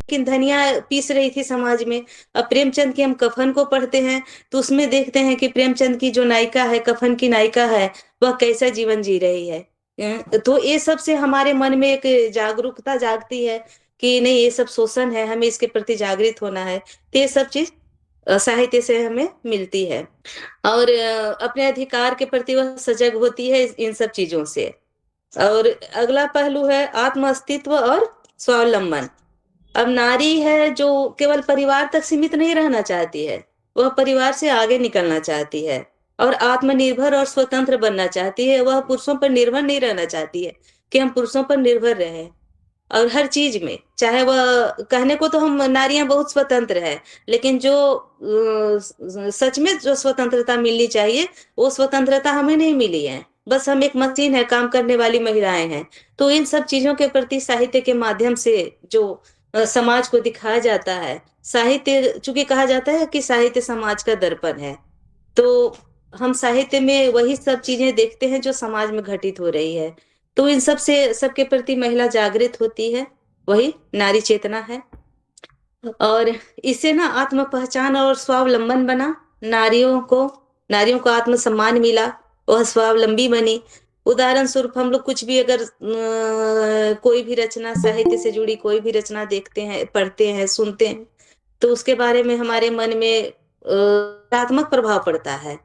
लेकिन धनिया पीस रही थी समाज में। अब प्रेमचंद के हम कफन को पढ़ते हैं तो उसमें देखते हैं कि प्रेमचंद की जो नायिका है, कफन की नायिका है, वह कैसा जीवन जी रही है। तो ये सब से हमारे मन में एक जागरूकता जागती है कि नहीं, ये सब शोषण है, हमें इसके प्रति जागृत होना है। तो ये सब चीज साहित्य से हमें मिलती है। और अपने अधिकार के प्रति वह सजग होती है इन सब चीजों से। और अगला पहलू है आत्म अस्तित्व और स्वावलंबन। अब नारी है जो केवल परिवार तक सीमित नहीं रहना चाहती है, वह परिवार से आगे निकलना चाहती है और आत्मनिर्भर और स्वतंत्र बनना चाहती है। वह पुरुषों पर निर्भर नहीं रहना चाहती है कि हम पुरुषों पर निर्भर रहे। और हर चीज में, चाहे वह, कहने को तो हम नारियां बहुत स्वतंत्र है, लेकिन जो सच में जो स्वतंत्रता मिलनी चाहिए, वो स्वतंत्रता हमें नहीं मिली है। बस हम एक मशीन है, काम करने वाली महिलाएं हैं। तो इन सब चीजों के प्रति साहित्य के माध्यम से जो समाज को दिखाया जाता है, साहित्य, चूंकि कहा जाता है कि साहित्य समाज का दर्पण है, तो हम साहित्य में वही सब चीजें देखते हैं जो समाज में घटित हो रही है। तो इन सब से सबके प्रति महिला जागृत होती है, वही नारी चेतना है। और इससे ना आत्म पहचान और स्वावलंबन बना। नारियों को नारियों को आत्मसम्मान मिला, वह स्वावलंबी बनी। उदाहरण स्वरूप हम लोग कुछ भी अगर कोई भी रचना, साहित्य से जुड़ी कोई भी रचना देखते हैं, पढ़ते हैं, सुनते हैं, तो उसके बारे में हमारे मन में सकारात्मक प्रभाव पड़ता है।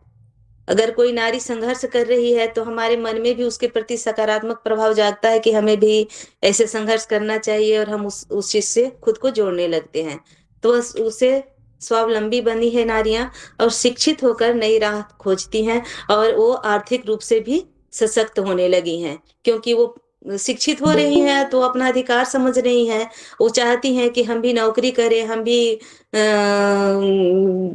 अगर कोई नारी संघर्ष कर रही है तो हमारे मन में भी उसके प्रति सकारात्मक प्रभाव जागता है कि हमें भी ऐसे संघर्ष करना चाहिए, और हम उस चीज से खुद को जोड़ने लगते हैं। तो उसे स्वावलंबी बनी है नारियां, और शिक्षित होकर नई राह खोजती हैं, और वो आर्थिक रूप से भी सशक्त होने लगी हैं, क्योंकि वो शिक्षित हो रही हैं तो अपना अधिकार समझ रही हैं। वो चाहती हैं कि हम भी नौकरी करें, हम भी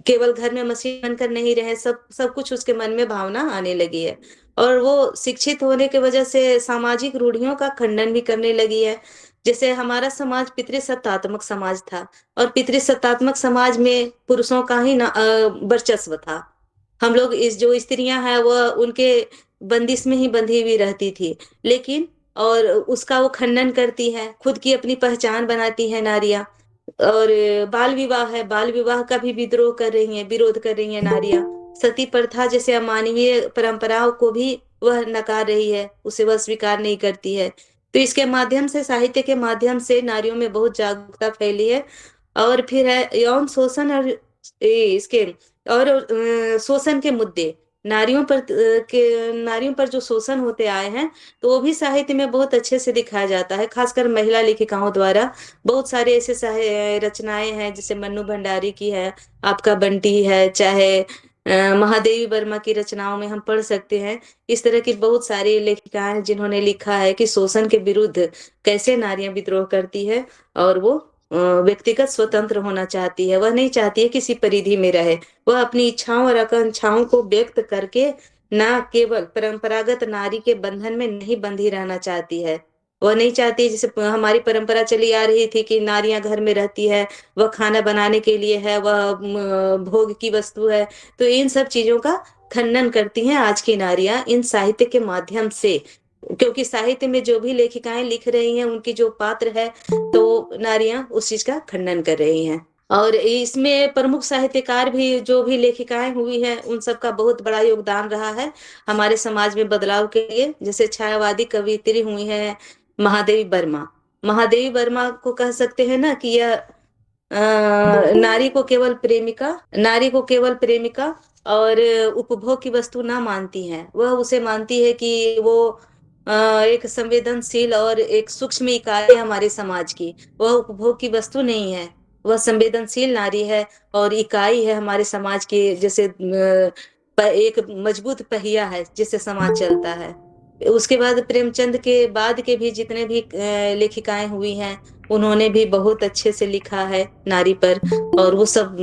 केवल घर में मशीन बनकर नहीं रहे। सब सब कुछ उसके मन में भावना आने लगी है, और वो शिक्षित होने की वजह से सामाजिक रूढ़ियों का खंडन भी करने लगी है। जैसे हमारा समाज पितृसत्तात्मक समाज था, और पितृसत्तात्मक समाज में पुरुषों का ही वर्चस्व था। हम लोग, इस जो स्त्रियां हैं वह उनके बंदिश में ही बंधी हुई रहती थी। लेकिन और उसका वो खंडन करती है, खुद की अपनी पहचान बनाती है नारियां। और बाल विवाह है, बाल विवाह का भी विद्रोह कर रही है, विरोध कर रही है नारियां। सती प्रथा जैसे अमानवीय परंपराओं को भी वह नकार रही है, उसे वह स्वीकार नहीं करती है। तो इसके माध्यम से, साहित्य के माध्यम से नारियों में बहुत जागरूकता फैली है। और फिर है यौन शोषण और इसके और शोषण के मुद्दे। नारियों पर जो शोषण होते आए हैं, तो वो भी साहित्य में बहुत अच्छे से दिखाया जाता है, खासकर महिला लेखिकाओं द्वारा। बहुत सारे ऐसे रचनाएं हैं, जैसे मन्नू भंडारी की है, आपका बंटी है, चाहे महादेवी वर्मा की रचनाओं में हम पढ़ सकते हैं। इस तरह की बहुत सारी लेखिकाएं हैं जिन्होंने लिखा है कि शोषण के विरुद्ध कैसे नारियां विद्रोह करती है, और वो व्यक्तिगत स्वतंत्र होना चाहती है। वह नहीं चाहती है किसी परिधि में रहे, वह अपनी इच्छाओं और आकांक्षाओं को व्यक्त करके ना केवल परंपरागत नारी के बंधन में नहीं बंधी रहना चाहती है। वह नहीं चाहती, जैसे हमारी परंपरा चली आ रही थी कि नारियां घर में रहती है, वह खाना बनाने के लिए है, वह भोग की वस्तु है। तो इन सब चीजों का खंडन करती हैं आज की नारियां इन साहित्य के माध्यम से। क्योंकि साहित्य में जो भी लेखिकाएं लिख रही हैं, उनकी जो पात्र है, तो नारियां उस चीज का खंडन कर रही हैं। और इसमें प्रमुख साहित्यकार भी, जो भी लेखिकाएं हुई हैं, उन सब का बहुत बड़ा योगदान रहा है हमारे समाज में बदलाव के लिए। जैसे छायावादी कवियत्री हुई है महादेवी वर्मा। महादेवी वर्मा को कह सकते हैं ना कि यह नारी को केवल प्रेमिका और उपभोग की वस्तु ना मानती हैं। वह उसे मानती है कि वो एक संवेदनशील और एक सूक्ष्म इकाई है हमारे समाज की। वह उपभोग की वस्तु नहीं है, वह संवेदनशील नारी है और इकाई है हमारे समाज की। जैसे एक मजबूत पहिया है जिससे समाज चलता है। उसके बाद प्रेमचंद के बाद के भी जितने भी लेखिकाएं हुई हैं, उन्होंने भी बहुत अच्छे से लिखा है नारी पर। और वो सब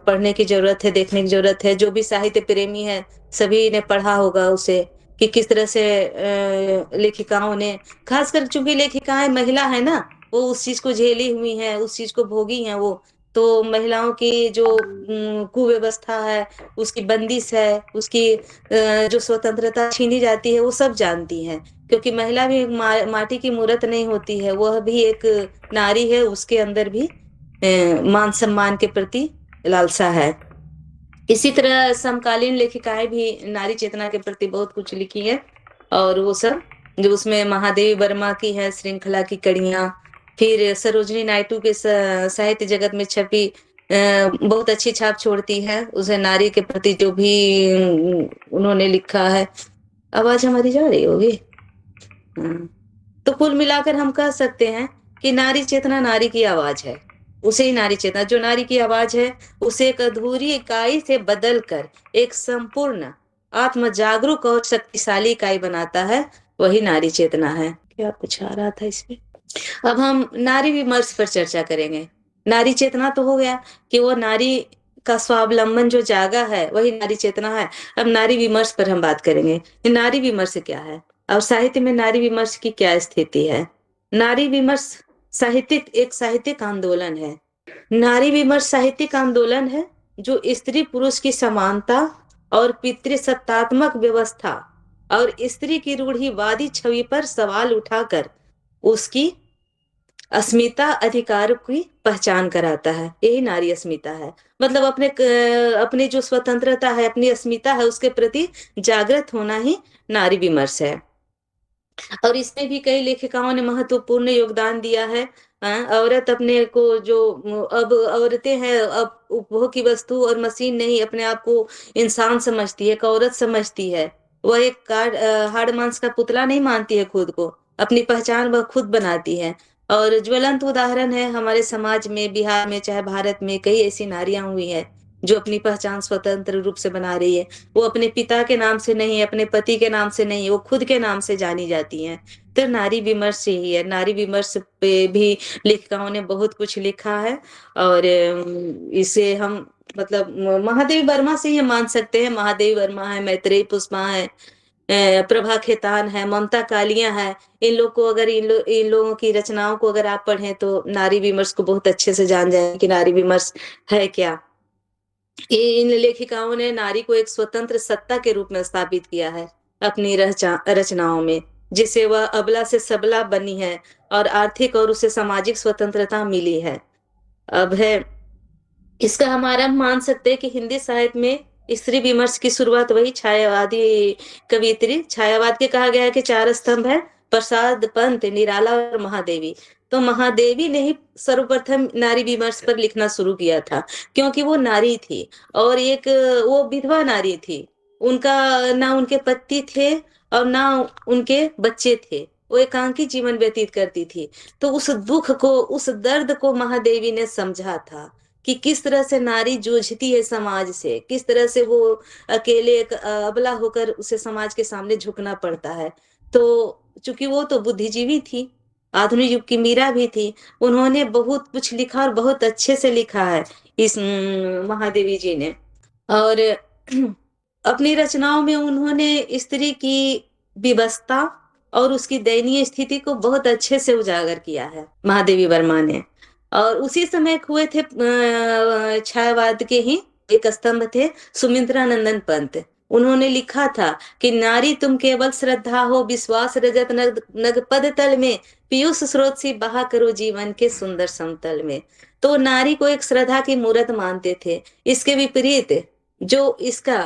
पढ़ने की जरूरत है, देखने की जरूरत है। जो भी साहित्य प्रेमी है, सभी ने पढ़ा होगा उसे, कि किस तरह से लेखिकाओं ने, खासकर चूंकि लेखिकाएं महिला है ना, वो उस चीज को झेली हुई है, उस चीज को भोगी है वो। तो महिलाओं की जो कुव्यवस्था है, उसकी बंदिश है, उसकी जो स्वतंत्रता छीनी जाती है, वो सब जानती हैं। क्योंकि महिला भी माटी की मूरत नहीं होती है, वह भी एक नारी है, उसके अंदर भी मान सम्मान के प्रति लालसा है। इसी तरह समकालीन लेखिकाएं भी नारी चेतना के प्रति बहुत कुछ लिखी है, और वो सब जो उसमें महादेवी वर्मा की है श्रृंखला की कड़ियां, फिर सरोजनी नायडू के साहित्य जगत में छपी बहुत अच्छी छाप छोड़ती है, उसे नारी के प्रति जो भी उन्होंने लिखा है। आवाज हमारी जा रही होगी। हाँ। तो कुल मिलाकर हम कह सकते हैं कि नारी चेतना नारी की आवाज है, उसे ही नारी चेतना, जो नारी की आवाज है उसे एक अधूरी इकाई से बदलकर एक संपूर्ण आत्म जागरूक और शक्तिशाली इकाई बनाता है, वही नारी चेतना है। क्या कुछ आ रहा था इसमें। अब हम नारी विमर्श पर चर्चा करेंगे। नारी चेतना तो हो गया कि वो नारी का स्वावलंबन जो जागा है वही नारी चेतना है। अब नारी विमर्श पर हम बात करेंगे कि नारी विमर्श क्या है और साहित्य में नारी विमर्श की क्या स्थिति है। नारी विमर्श साहित्यिक आंदोलन है। नारी विमर्श साहित्यिक आंदोलन है जो स्त्री पुरुष की समानता और पितृसत्तात्मक व्यवस्था और स्त्री की रूढ़िवादी छवि पर सवाल उठाकर उसकी अस्मिता अधिकार की पहचान कराता है। यही नारी अस्मिता है, मतलब अपनी जो स्वतंत्रता है, अपनी अस्मिता है, उसके प्रति जागृत होना ही नारी विमर्श है। और इसमें भी कई लेखिकाओं ने महत्वपूर्ण योगदान दिया है। औरत अपने को जो अब औरतें हैं, अब उपभोग की वस्तु और मशीन नहीं, अपने आप को इंसान समझती है, एक औरत समझती है। वह एक हाड़ मांस का पुतला नहीं मानती है खुद को, अपनी पहचान वह खुद बनाती है। और ज्वलंत उदाहरण है हमारे समाज में, बिहार में चाहे भारत में, कई ऐसी नारियां हुई है जो अपनी पहचान स्वतंत्र रूप से बना रही है। वो अपने पिता के नाम से नहीं, अपने पति के नाम से नहीं, वो खुद के नाम से जानी जाती हैं। तो नारी विमर्श यही है। नारी विमर्श पे भी लेखिकाओं ने बहुत कुछ लिखा है, और इसे हम मतलब महादेवी वर्मा से ही हम मान सकते हैं। महादेवी वर्मा है, मैत्रेयी पुष्पा है, प्रभा खेतान है, ममता कालिया है। इन लोग को अगर इन लोगों की रचनाओं को अगर आप पढ़ें तो नारी विमर्श को बहुत अच्छे से जान जाए कि नारी विमर्श है क्या। इन लेखिकाओं ने नारी को एक स्वतंत्र सत्ता के रूप में स्थापित किया है अपनी रचनाओं में, जिसे वह अबला से सबला बनी है और आर्थिक और उसे सामाजिक स्वतंत्रता मिली है। अब है इसका हमारा मान सकते हैं कि हिंदी साहित्य में स्त्री विमर्श की शुरुआत वही छायावादी कवियत्री, छायावाद के कहा गया है कि चार स्तंभ है, प्रसाद, पंत, निराला और महादेवी। तो महादेवी ने ही सर्वप्रथम नारी विमर्श पर लिखना शुरू किया था, क्योंकि वो नारी थी और एक वो विधवा नारी थी। उनका ना उनके पति थे और ना उनके बच्चे थे, वो एकांकी जीवन व्यतीत करती थी। तो उस दुख को, उस दर्द को महादेवी ने समझा था कि किस तरह से नारी जूझती है समाज से, किस तरह से वो अकेले एक अबला होकर उसे समाज के सामने झुकना पड़ता है। तो चूंकि वो तो बुद्धिजीवी थी, आधुनिक युग की मीरा भी थी, उन्होंने बहुत कुछ लिखा और बहुत अच्छे से लिखा है इस महादेवी जी ने। और अपनी रचनाओं में उन्होंने स्त्री की विवशता और उसकी दयनीय स्थिति को बहुत अच्छे से उजागर किया है महादेवी वर्मा ने। और उसी समय हुए थे छायावाद के ही एक स्तंभ थे सुमित्रा नंदन पंत। उन्होंने लिखा था कि नारी तुम केवल श्रद्धा हो, विश्वास रजत नग पद तल में, पीयूष स्रोत सी बहा करो जीवन के सुंदर समतल में। तो नारी को एक श्रद्धा की मूर्त मानते थे। इसके विपरीत जो इसका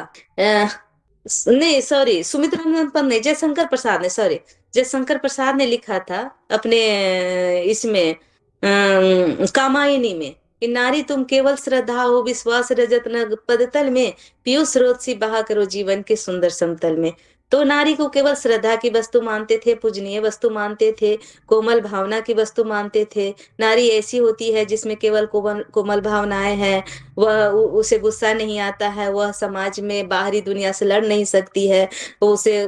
नहीं, सॉरी, सुमित्रा नंदन पंत नहीं, जयशंकर प्रसाद ने, सॉरी, जयशंकर प्रसाद ने लिखा था अपने इसमें कामायनी में कि नारी तुम केवल श्रद्धा हो, विश्वास रजत न पदतल में, पीयूष स्रोत सी बहा करो जीवन के सुंदर समतल में। तो नारी को केवल श्रद्धा की वस्तु मानते थे, पूजनीय वस्तु मानते थे, कोमल भावना की वस्तु मानते थे। नारी ऐसी होती है जिसमें केवल कोमल कोमल भावनाएं हैं, वह उसे गुस्सा नहीं आता है, वह समाज में बाहरी दुनिया से लड़ नहीं सकती है, उसे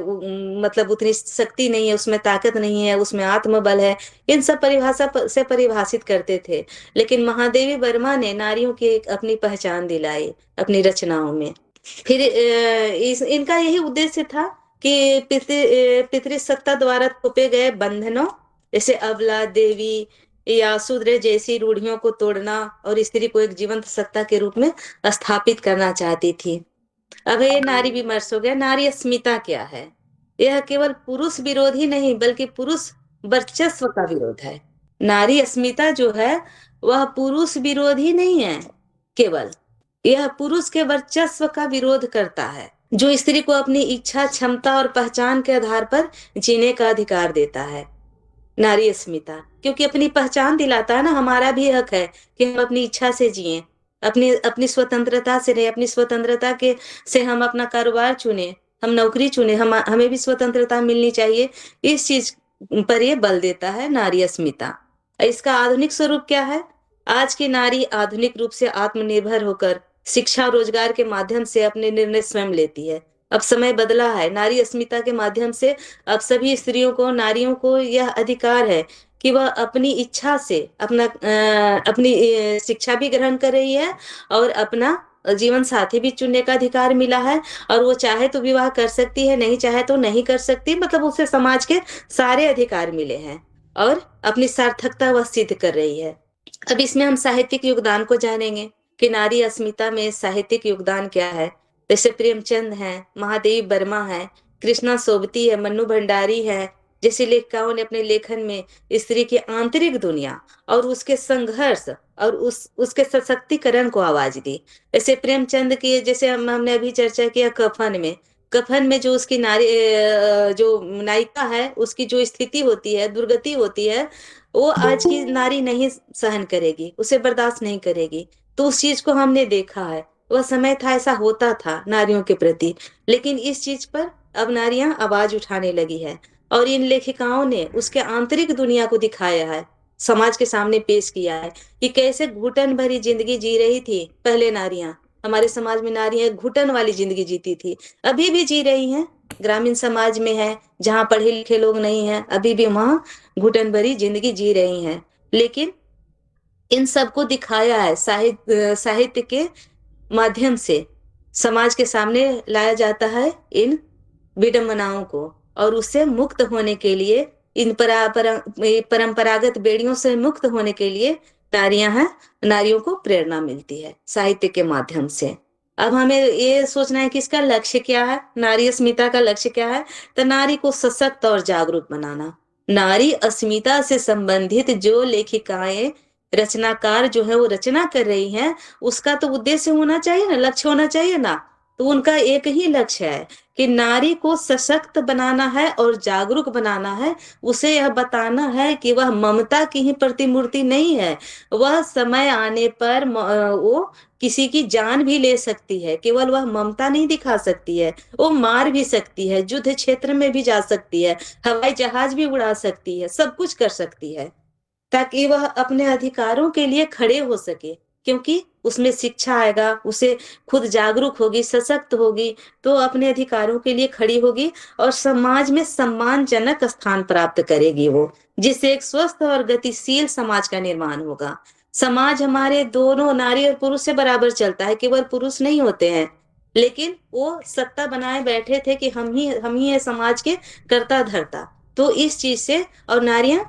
मतलब उतनी शक्ति नहीं है, उसमें ताकत नहीं है, उसमें आत्मबल है। इन सब परिभाषा से परिभाषित करते थे। लेकिन महादेवी वर्मा ने नारियों की एक अपनी पहचान दिलाई अपनी रचनाओं में। फिर इनका यही उद्देश्य था कि पितृसत्ता द्वारा थोपे गए बंधनों, जैसे अबला, देवी या शूद्र जैसी रूढ़ियों को तोड़ना और स्त्री को एक जीवंत सत्ता के रूप में स्थापित करना चाहती थी। अब ये नारी विमर्श हो गया। नारी अस्मिता क्या है? यह केवल पुरुष विरोधी नहीं बल्कि पुरुष वर्चस्व का विरोध है। नारी अस्मिता जो है वह पुरुष विरोधी नहीं है, केवल यह पुरुष के वर्चस्व का विरोध करता है, जो स्त्री को अपनी इच्छा, क्षमता और पहचान के आधार पर जीने का अधिकार देता है। नारी अस्मिता क्योंकि अपनी पहचान दिलाता है ना, हमारा भी हक है कि हम अपनी इच्छा से जिए, अपनी अपनी स्वतंत्रता से रहे, अपनी स्वतंत्रता के से हम अपना कारोबार चुने, हम नौकरी चुने, हमें भी स्वतंत्रता मिलनी चाहिए। इस चीज पर ये बल देता है नारी अस्मिता। इसका आधुनिक स्वरूप क्या है? आज की नारी आधुनिक रूप से आत्मनिर्भर होकर शिक्षा और रोजगार के माध्यम से अपने निर्णय स्वयं लेती है। अब समय बदला है, नारी अस्मिता के माध्यम से अब सभी स्त्रियों को, नारियों को यह अधिकार है कि वह अपनी इच्छा से अपनी शिक्षा भी ग्रहण कर रही है और अपना जीवन साथी भी चुनने का अधिकार मिला है। और वो चाहे तो विवाह कर सकती है, नहीं चाहे तो नहीं कर सकती, मतलब उसे समाज के सारे अधिकार मिले हैं और अपनी सार्थकता वह सिद्ध कर रही है। अब इसमें हम साहित्यिक योगदान को जानेंगे कि नारी अस्मिता में साहित्यिक योगदान क्या है। जैसे प्रेमचंद है, महादेवी वर्मा है, कृष्णा सोबती है, मन्नू भंडारी है, जैसे लेखिकाओं ने अपने लेखन में स्त्री की आंतरिक दुनिया और उसके संघर्ष और उसके सशक्तिकरण को आवाज दी। जैसे प्रेमचंद की, जैसे हमने अभी चर्चा किया कफन में जो उसकी जो नायिका है, उसकी जो स्थिति होती है, दुर्गति होती है, वो आज की नारी नहीं सहन करेगी, उसे बर्दाश्त नहीं करेगी। तो उस चीज को हमने देखा है, वह समय था, ऐसा होता था नारियों के प्रति। लेकिन इस चीज पर अब नारियां आवाज उठाने लगी है और इन लेखिकाओं ने उसके आंतरिक दुनिया को दिखाया है, समाज के सामने पेश किया है कि कैसे घुटन भरी जिंदगी जी रही थी पहले नारियां। हमारे समाज में नारियां घुटन वाली जिंदगी जीती थी, अभी भी जी रही हैं। ग्रामीण समाज में है, जहाँ पढ़े लिखे लोग नहीं हैं, अभी भी वहां घुटन भरी जिंदगी जी रही हैं। लेकिन इन सबको दिखाया है साहित्य के माध्यम से, समाज के सामने लाया जाता है इन विडंबनाओं को, और उससे मुक्त होने के लिए, इन परंपरागत बेड़ियों से मुक्त होने के लिए नारियां हैं, नारियों को प्रेरणा मिलती है साहित्य के माध्यम से। अब हमें ये सोचना है कि इसका लक्ष्य क्या है, नारी अस्मिता का लक्ष्य क्या है। तो नारी को सशक्त और जागरूक बनाना। नारी अस्मिता से संबंधित जो लेखिकाएं, रचनाकार जो है वो रचना कर रही हैं, उसका तो उद्देश्य होना चाहिए ना, लक्ष्य होना चाहिए ना। तो उनका एक ही लक्ष्य है कि नारी को सशक्त बनाना है और जागरूक बनाना है। उसे यह बताना है कि वह ममता की ही प्रतिमूर्ति नहीं है, वह समय आने पर वो किसी की जान भी ले सकती है। केवल वह ममता नहीं दिखा सकती है, वो मार भी सकती है, युद्ध क्षेत्र में भी जा सकती है, हवाई जहाज भी उड़ा सकती है, सब कुछ कर सकती है, ताकि वह अपने अधिकारों के लिए खड़े हो सके। क्योंकि उसमें शिक्षा आएगा, उसे खुद जागरूक होगी, सशक्त होगी, तो अपने अधिकारों के लिए खड़ी होगी और समाज में सम्मानजनक स्थान प्राप्त करेगी वो, जिससे एक स्वस्थ और गतिशील समाज का निर्माण होगा। समाज हमारे दोनों नारी और पुरुष से बराबर चलता है, केवल पुरुष नहीं होते हैं। लेकिन वो सत्ता बनाए बैठे थे कि हम ही है समाज के कर्ता धर्ता। तो इस चीज से, और नारियां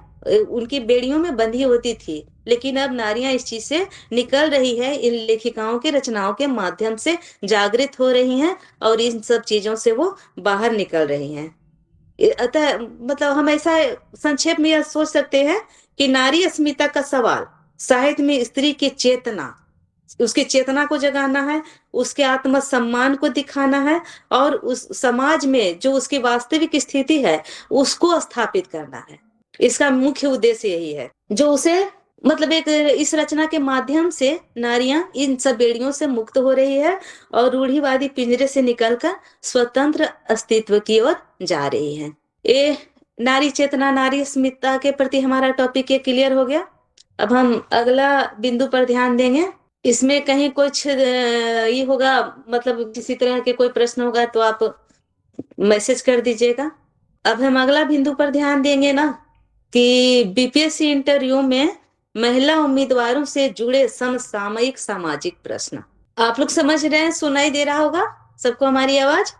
उनकी बेड़ियों में बंधी होती थी, लेकिन अब नारियां इस चीज से निकल रही है, इन लेखिकाओं के रचनाओं के माध्यम से जागृत हो रही हैं और इन सब चीजों से वो बाहर निकल रही हैं। अतः मतलब हम ऐसा संक्षेप में यह सोच सकते हैं कि नारी अस्मिता का सवाल साहित्य में स्त्री की चेतना, उसकी चेतना को जगाना है, उसके आत्मसम्मान को दिखाना है और उस समाज में जो उसकी वास्तविक स्थिति है उसको स्थापित करना है। इसका मुख्य उद्देश्य यही है, जो उसे मतलब एक इस रचना के माध्यम से नारियां इन सब बेड़ियों से मुक्त हो रही है और रूढ़िवादी पिंजरे से निकलकर स्वतंत्र अस्तित्व की ओर जा रही है। ये नारी चेतना, नारी अस्मिता के प्रति हमारा टॉपिक ये क्लियर हो गया। अब हम अगला बिंदु पर ध्यान देंगे। इसमें कहीं कुछ ये होगा, मतलब किसी तरह के कोई प्रश्न होगा तो आप मैसेज कर दीजिएगा। अब हम अगला बिंदु पर ध्यान देंगे ना, कि बीपीएससी इंटरव्यू में महिला उम्मीदवारों से जुड़े समसामयिक सामाजिक प्रश्न। आप लोग समझ रहे हैं, सुनाई दे रहा होगा सबको हमारी आवाज?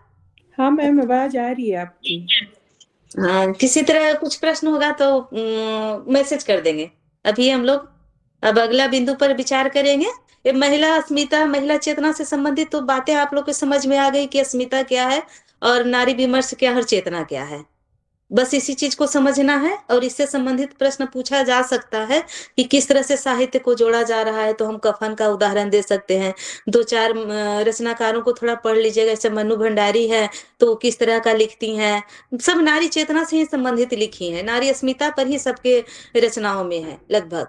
हाँ मैम, आवाज आ रही है आपकी। हाँ, किसी तरह कुछ प्रश्न होगा तो मैसेज कर देंगे। अभी हम लोग अब अगला बिंदु पर विचार करेंगे। ये महिला अस्मिता, महिला चेतना से संबंधित तो बातें आप लोग को समझ में आ गई कि अस्मिता क्या है और नारी विमर्श क्या, हर चेतना क्या है। बस इसी चीज को समझना है, और इससे संबंधित प्रश्न पूछा जा सकता है कि किस तरह से साहित्य को जोड़ा जा रहा है। तो हम कफन का उदाहरण दे सकते हैं। दो चार रचनाकारों को थोड़ा पढ़ लीजिएगा, जैसे मन्नू भंडारी है, तो वो किस तरह का लिखती हैं। सब नारी चेतना से ही संबंधित लिखी है, नारी अस्मिता पर ही सबके रचनाओं में है लगभग।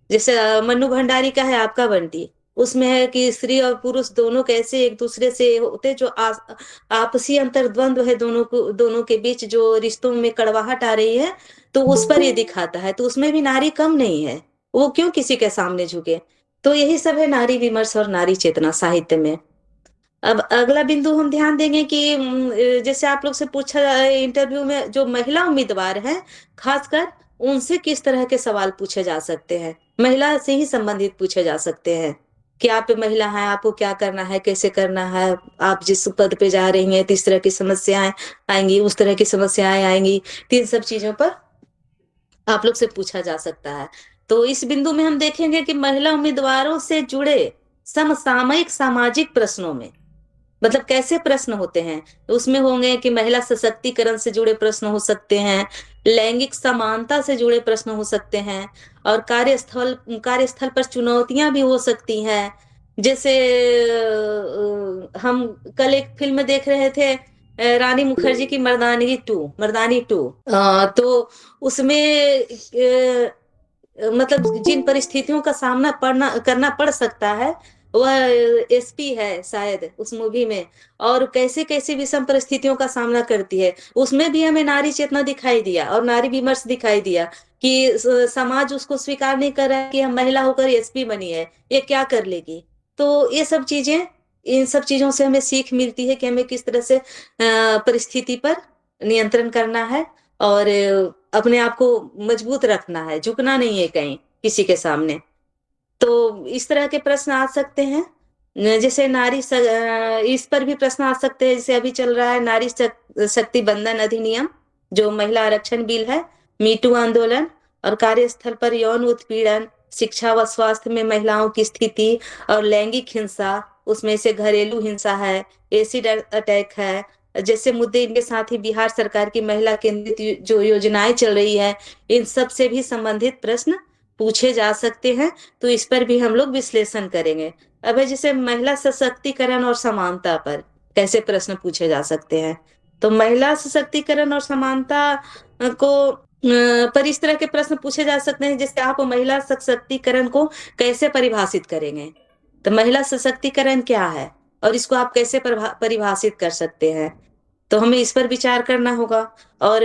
जैसे मन्नू भंडारी का है आपका बंटी, उसमें है कि स्त्री और पुरुष दोनों कैसे एक दूसरे से होते, जो आपसी अंतर्द्वंद है दोनों को, दोनों के बीच जो रिश्तों में कड़वाहट आ रही है, तो उस पर ये दिखाता है। तो उसमें भी नारी कम नहीं है, वो क्यों किसी के सामने झुके। तो यही सब है नारी विमर्श और नारी चेतना साहित्य में। अब अगला बिंदु हम ध्यान देंगे कि जैसे आप लोग से पूछा इंटरव्यू में, जो महिला उम्मीदवार हैं खासकर, उनसे किस तरह के सवाल पूछे जा सकते हैं, महिला से ही संबंधित पूछे जा सकते हैं कि आप महिला हैं, आपको क्या करना है, कैसे करना है, आप जिस पद पे जा रही हैं, तो इस तरह की समस्याएं आएंगी, उस तरह की समस्याएं आएंगी। तीन सब चीजों पर आप लोग से पूछा जा सकता है। तो इस बिंदु में हम देखेंगे कि महिला उम्मीदवारों से जुड़े समसामयिक सामाजिक प्रश्नों में, मतलब कैसे प्रश्न होते हैं, तो उसमें होंगे कि महिला सशक्तिकरण से जुड़े प्रश्न हो सकते हैं, लैंगिक समानता से जुड़े प्रश्न हो सकते हैं, और कार्यस्थल पर चुनौतियां भी हो सकती हैं। जैसे हम कल एक फिल्म देख रहे थे, रानी मुखर्जी की मर्दानी टू। तो उसमें मतलब जिन परिस्थितियों का सामना पड़ना करना पड़ सकता है, वह एसपी है शायद उस मूवी में, और कैसे कैसे विषम परिस्थितियों का सामना करती है, उसमें भी हमें नारी चेतना दिखाई दिया और नारी विमर्श दिखाई दिया कि समाज उसको स्वीकार नहीं कर रहा है कि हम महिला होकर एसपी बनी है, ये क्या कर लेगी। तो ये सब चीजें, इन सब चीजों से हमें सीख मिलती है कि हमें किस तरह से परिस्थिति पर नियंत्रण करना है, और अपने आप को मजबूत रखना है, झुकना नहीं है कहीं किसी के सामने। तो इस तरह के प्रश्न आ सकते हैं। जैसे इस पर भी प्रश्न आ सकते हैं, जैसे अभी चल रहा है नारी शक्ति बंधन अधिनियम, जो महिला आरक्षण बिल है, मीटू आंदोलन, और कार्यस्थल पर यौन उत्पीड़न, शिक्षा व स्वास्थ्य में महिलाओं की स्थिति, और लैंगिक हिंसा, उसमें से घरेलू हिंसा है, एसिड अटैक है, जैसे मुद्दे। इनके साथ ही बिहार सरकार की महिला केंद्रित जो योजनाएं चल रही है, इन सब से भी संबंधित प्रश्न पूछे जा सकते हैं। तो इस पर भी हम लोग विश्लेषण करेंगे। अब है जैसे महिला सशक्तिकरण और समानता पर कैसे प्रश्न पूछे जा सकते हैं। तो महिला सशक्तिकरण और समानता पर इस तरह के प्रश्न पूछे जा सकते हैं, जैसे आप महिला सशक्तिकरण को कैसे परिभाषित करेंगे। तो महिला सशक्तिकरण क्या है, और इसको आप कैसे परिभाषित कर सकते हैं, तो हमें इस पर विचार करना होगा। और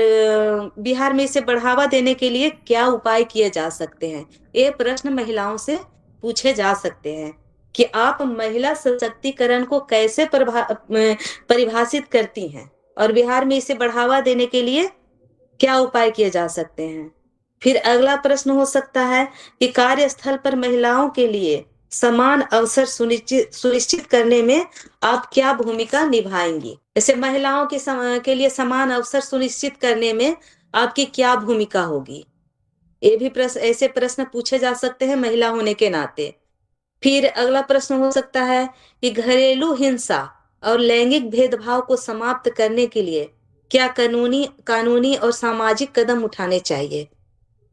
बिहार में इसे बढ़ावा देने के लिए क्या उपाय किए जा सकते हैं, ये प्रश्न महिलाओं से पूछे जा सकते हैं कि आप महिला सशक्तिकरण को कैसे परिभाषित करती हैं, और बिहार में इसे बढ़ावा देने के लिए क्या उपाय किए जा सकते हैं। फिर अगला प्रश्न हो सकता है कि कार्यस्थल पर महिलाओं के लिए समान अवसर सुनिश्चित करने में आप क्या भूमिका निभाएंगी। जैसे महिलाओं के लिए समान अवसर सुनिश्चित करने में आपकी क्या भूमिका होगी। ये भी प्रश्न, ऐसे प्रश्न पूछे जा सकते हैं महिला होने के नाते। फिर अगला प्रश्न हो सकता है कि घरेलू हिंसा और लैंगिक भेदभाव को समाप्त करने के लिए क्या कानूनी कानूनी और सामाजिक कदम उठाने चाहिए।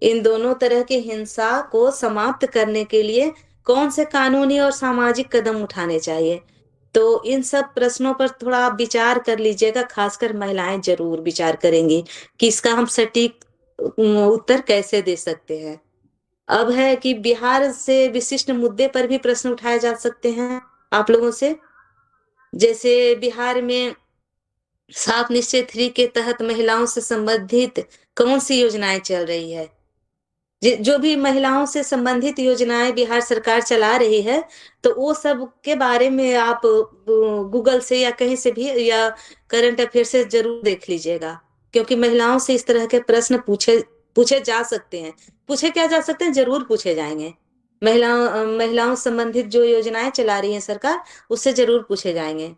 इन दोनों तरह के हिंसा को समाप्त करने के लिए कौन से कानूनी और सामाजिक कदम उठाने चाहिए। तो इन सब प्रश्नों पर थोड़ा आप विचार कर लीजिएगा, खासकर महिलाएं जरूर विचार करेंगी कि इसका हम सटीक उत्तर कैसे दे सकते हैं। अब है कि बिहार से विशिष्ट मुद्दे पर भी प्रश्न उठाए जा सकते हैं आप लोगों से। जैसे बिहार में सात निश्चय 3 के तहत महिलाओं से संबंधित कौन सी योजनाएं चल रही है। जो भी महिलाओं से संबंधित योजनाएं बिहार सरकार चला रही है, तो वो सब के बारे में आप गूगल से या कहीं से भी, या करंट अफेयर से जरूर देख लीजिएगा, क्योंकि महिलाओं से इस तरह के प्रश्न पूछे पूछे जा सकते हैं। पूछे क्या जा सकते हैं, जरूर पूछे जाएंगे। महिलाओं संबंधित जो योजनाएं चला रही है सरकार, उससे जरूर पूछे जाएंगे।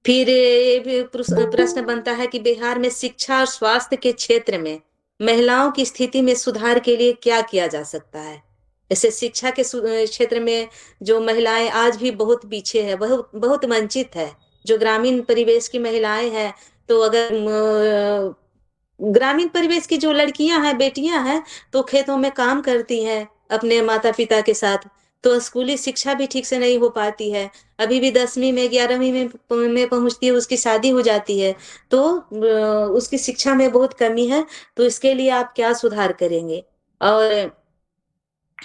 फिर ये भी प्रश्न बनता है कि बिहार में शिक्षा और स्वास्थ्य के क्षेत्र में महिलाओं की स्थिति में सुधार के लिए क्या किया जा सकता है। जैसे शिक्षा के क्षेत्र में जो महिलाएं आज भी बहुत पीछे है, बहुत बहुत वंचित है। जो ग्रामीण परिवेश की महिलाएं हैं, तो अगर ग्रामीण परिवेश की जो लड़कियां हैं, बेटियां हैं, तो खेतों में काम करती हैं अपने माता पिता के साथ, तो स्कूली शिक्षा भी ठीक से नहीं हो पाती है। अभी भी 10वीं में 11वीं में पहुंचती है, उसकी शादी हो जाती है, तो उसकी शिक्षा में बहुत कमी है। तो इसके लिए आप क्या सुधार करेंगे? और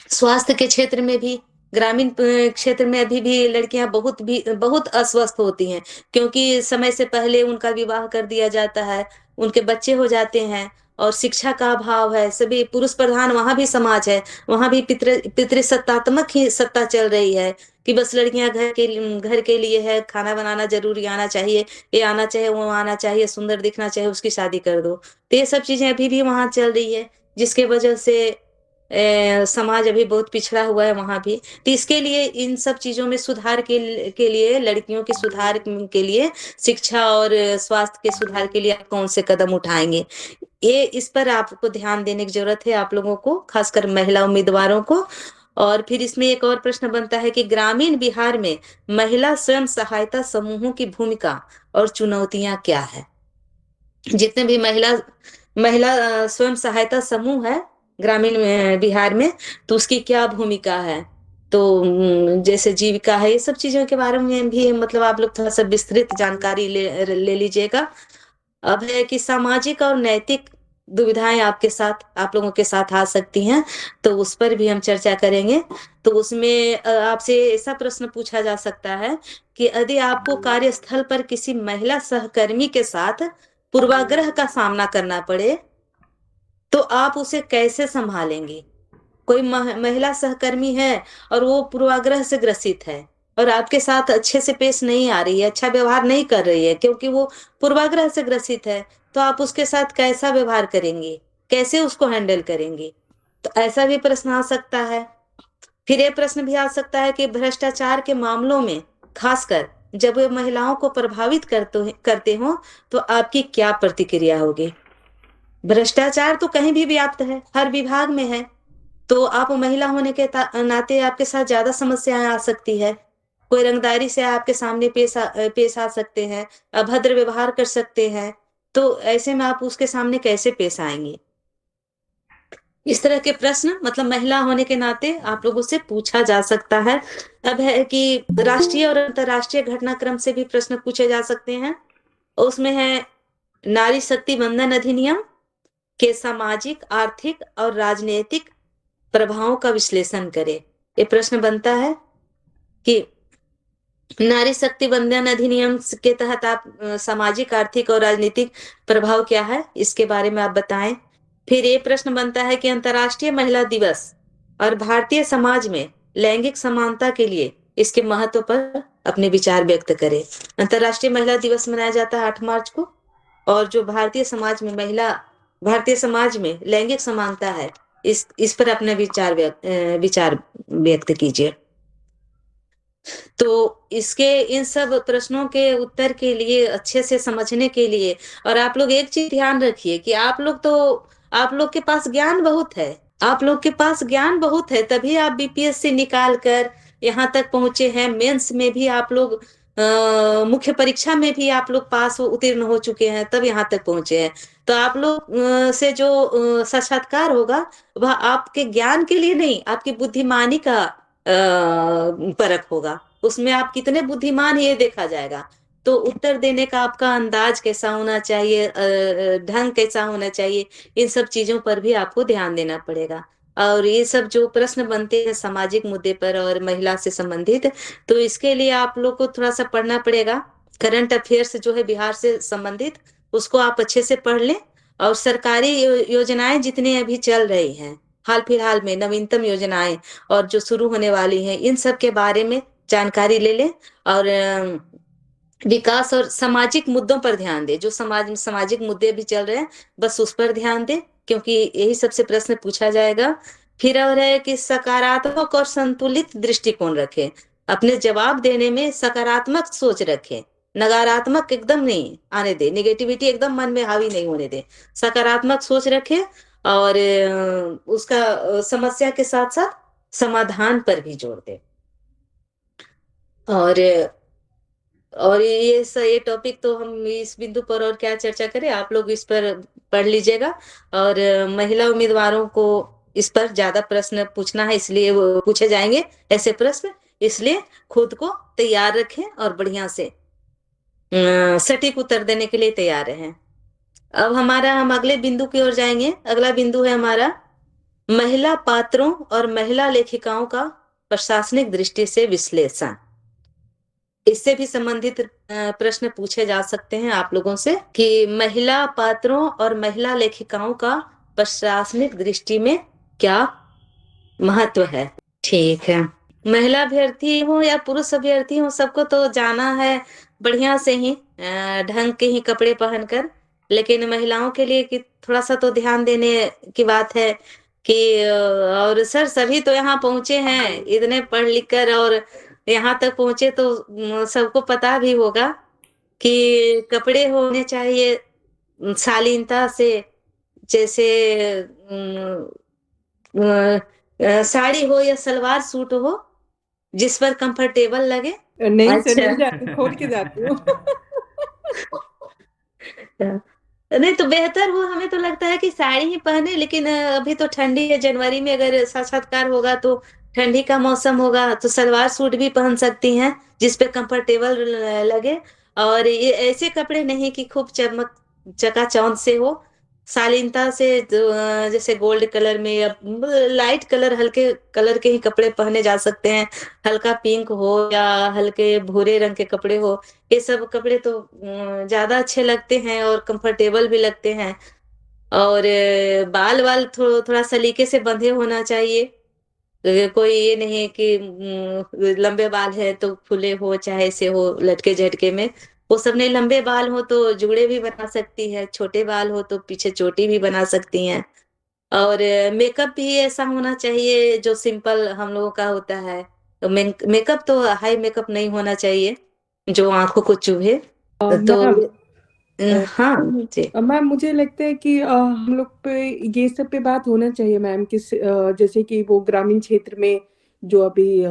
स्वास्थ्य के क्षेत्र में भी, ग्रामीण क्षेत्र में अभी भी लड़कियां बहुत अस्वस्थ होती हैं, क्योंकि समय से पहले उनका विवाह कर दिया जाता है, उनके बच्चे हो जाते हैं, और शिक्षा का अभाव है। सभी पुरुष प्रधान वहां भी समाज है, वहां भी पितृसत्तात्मक ही सत्ता चल रही है, कि बस लड़कियां घर के लिए है, खाना बनाना जरूरी आना चाहिए, ये आना चाहिए, वो आना चाहिए, सुंदर दिखना चाहिए, उसकी शादी कर दो। तो ये सब चीजें अभी भी वहां चल रही है, जिसके वजह से समाज अभी बहुत पिछड़ा हुआ है वहां भी। तो इसके लिए, इन सब चीजों में सुधार के लिए, लड़कियों के सुधार के लिए, शिक्षा और स्वास्थ्य के सुधार के लिए आप कौन से कदम उठाएंगे? ये, इस पर आपको ध्यान देने की जरूरत है, आप लोगों को, खासकर महिला उम्मीदवारों को। और फिर इसमें एक और प्रश्न बनता है कि ग्रामीण बिहार में महिला स्वयं सहायता समूहों की भूमिका और चुनौतियां क्या है? जितने भी महिला महिला स्वयं सहायता समूह है ग्रामीण बिहार में, तो उसकी क्या भूमिका है? तो जैसे जीविका है, ये सब चीजों के बारे में भी मतलब आप लोग थोड़ा सा विस्तृत जानकारी ले लीजिएगा। अब है कि सामाजिक और नैतिक दुविधाएं आपके साथ, आप लोगों के साथ आ सकती हैं, तो उस पर भी हम चर्चा करेंगे। तो उसमें आपसे ऐसा प्रश्न पूछा जा सकता है कि यदि आपको कार्यस्थल पर किसी महिला सहकर्मी के साथ पूर्वाग्रह का सामना करना पड़े, तो आप उसे कैसे संभालेंगे? कोई महिला सहकर्मी है और वो पूर्वाग्रह से ग्रसित है, और आपके साथ अच्छे से पेश नहीं आ रही है, अच्छा व्यवहार नहीं कर रही है, क्योंकि वो पूर्वाग्रह से ग्रसित है, तो आप उसके साथ कैसा व्यवहार करेंगे? कैसे उसको हैंडल करेंगे? तो ऐसा भी प्रश्न आ सकता है। फिर ये प्रश्न भी आ सकता है कि भ्रष्टाचार के मामलों में, खासकर जब वे महिलाओं को प्रभावित करते हो, तो आपकी क्या प्रतिक्रिया होगी? भ्रष्टाचार तो कहीं भी व्याप्त है, हर विभाग में है, तो आप महिला होने के नाते आपके साथ ज्यादा समस्याएं आ सकती है। कोई रंगदारी से आपके सामने पेश आ सकते हैं, अभद्र व्यवहार कर सकते हैं, तो ऐसे में आप उसके सामने कैसे पेश आएंगे? इस तरह के प्रश्न मतलब महिला होने के नाते आप लोगों से पूछा जा सकता है। अब है कि राष्ट्रीय और अंतर्राष्ट्रीय घटनाक्रम से भी प्रश्न पूछे जा सकते हैं। उसमें है, नारी शक्ति वंदन अधिनियम के सामाजिक, आर्थिक और राजनीतिक प्रभावों का विश्लेषण करें। ये प्रश्न बनता है कि नारी शक्ति वंदन अधिनियम के तहत आप सामाजिक, आर्थिक और राजनीतिक प्रभाव क्या है, इसके बारे में आप बताएं। फिर ये प्रश्न बनता है कि अंतर्राष्ट्रीय महिला दिवस और भारतीय समाज में लैंगिक समानता के लिए इसके महत्व पर अपने विचार व्यक्त करें। अंतर्राष्ट्रीय महिला दिवस मनाया जाता है 8 मार्च को, और जो भारतीय समाज में लैंगिक समानता है, इस पर अपने विचार व्यक्त कीजिए। तो इसके, इन सब प्रश्नों के उत्तर के लिए, अच्छे से समझने के लिए, और आप लोग एक चीज ध्यान रखिए कि आप लोग के पास ज्ञान बहुत है, आप लोग के पास ज्ञान बहुत है, तभी आप बीपीएससी निकाल कर यहाँ तक पहुंचे हैं। मेंस में भी आप लोग, मुख्य परीक्षा में भी आप लोग उत्तीर्ण हो चुके हैं, तब यहाँ तक पहुंचे हैं। तो आप लोग से जो साक्षात्कार होगा, वह आपके ज्ञान के लिए नहीं, आपकी बुद्धिमानी का परख होगा। उसमें आप कितने बुद्धिमान है ये देखा जाएगा। तो उत्तर देने का आपका अंदाज कैसा होना चाहिए, ढंग कैसा होना चाहिए, इन सब चीजों पर भी आपको ध्यान देना पड़ेगा। और ये सब जो प्रश्न बनते हैं सामाजिक मुद्दे पर और महिला से संबंधित, तो इसके लिए आप लोग को थोड़ा सा पढ़ना पड़ेगा। करंट अफेयर्स जो है बिहार से संबंधित, उसको आप अच्छे से पढ़ लें। और सरकारी योजनाएं जितनी अभी चल रही हैं, हाल फिलहाल में नवीनतम योजनाएं और जो शुरू होने वाली हैं, इन सब के बारे में जानकारी ले लें। और विकास और सामाजिक मुद्दों पर ध्यान दें, जो समाज में सामाजिक मुद्दे भी चल रहे हैं, बस उस पर ध्यान दें, क्योंकि यही सबसे प्रश्न पूछा जाएगा। फिर और है कि सकारात्मक और संतुलित दृष्टिकोण रखें, अपने जवाब देने में सकारात्मक सोच रखें, नकारात्मक एकदम नहीं आने दे, निगेटिविटी एकदम मन में हावी नहीं होने दे, सकारात्मक सोच रखें। और उसका समस्या के साथ साथ समाधान पर भी जोर दे। और और ये टॉपिक तो हम इस बिंदु पर और क्या चर्चा करें, आप लोग इस पर पढ़ लीजिएगा। और महिला उम्मीदवारों को इस पर ज्यादा प्रश्न पूछना है, इसलिए वो पूछे जाएंगे ऐसे प्रश्न। इसलिए खुद को तैयार रखें और बढ़िया से सटीक उत्तर देने के लिए तैयार रहें। अब हम अगले बिंदु की ओर जाएंगे। अगला बिंदु है हमारा महिला पात्रों और महिला लेखिकाओं का प्रशासनिक दृष्टि से विश्लेषण। इससे भी संबंधित प्रश्न पूछे जा सकते हैं आप लोगों से कि महिला पात्रों और महिला लेखिकाओं का प्रशासनिक दृष्टि में क्या महत्व है। ठीक है। महिला अभ्यर्थी हो या पुरुष अभ्यर्थी हो, सबको तो जाना है बढ़िया से ही, ढंग के ही कपड़े पहनकर। लेकिन महिलाओं के लिए कि थोड़ा सा तो ध्यान देने की बात है कि और सर सभी तो यहाँ पहुंचे हैं इतने पढ़ लिख कर, और यहाँ तक पहुंचे तो सबको पता भी होगा कि कपड़े होने चाहिए शालीनता से। जैसे साड़ी हो या सलवार सूट हो, जिस पर कंफर्टेबल लगे। नहीं सर, अच्छा। नहीं जाती, खोल के जाती हूँ। नहीं तो बेहतर हो, हमें तो लगता है कि साड़ी ही पहने। लेकिन अभी तो ठंडी है, जनवरी में अगर साक्षात्कार होगा तो ठंडी का मौसम होगा तो सलवार सूट भी पहन सकती हैं जिस पे कंफर्टेबल लगे। और ये ऐसे कपड़े नहीं कि खूब चमक चकाचौंध से हो, शालीनता से। जैसे गोल्ड कलर में या लाइट कलर, हल्के कलर के ही कपड़े पहने जा सकते हैं। हल्का पिंक हो या हल्के भूरे रंग के कपड़े हो, ये सब कपड़े तो ज्यादा अच्छे लगते हैं और कंफर्टेबल भी लगते हैं। और बाल वाल थोड़ा सलीके से बंधे होना चाहिए। कोई ये नहीं है कि लंबे बाल है तो खुले हो, चाहे से हो लटके झटके में। वो सब नहीं, लंबे बाल हो तो जुड़े भी बना सकती है, छोटे बाल हो तो पीछे चोटी भी बना सकती हैं। और मेकअप भी ऐसा होना चाहिए जो सिंपल हम लोगों का होता है। तो मेकअप तो हाई मेकअप नहीं होना चाहिए जो आंखों को चुभे। तो मैम, हाँ जी। मैम मुझे लगता है कि हम लोग पे ये सब पे बात होना चाहिए मैम, किस जैसे कि वो ग्रामीण क्षेत्र में जो अभी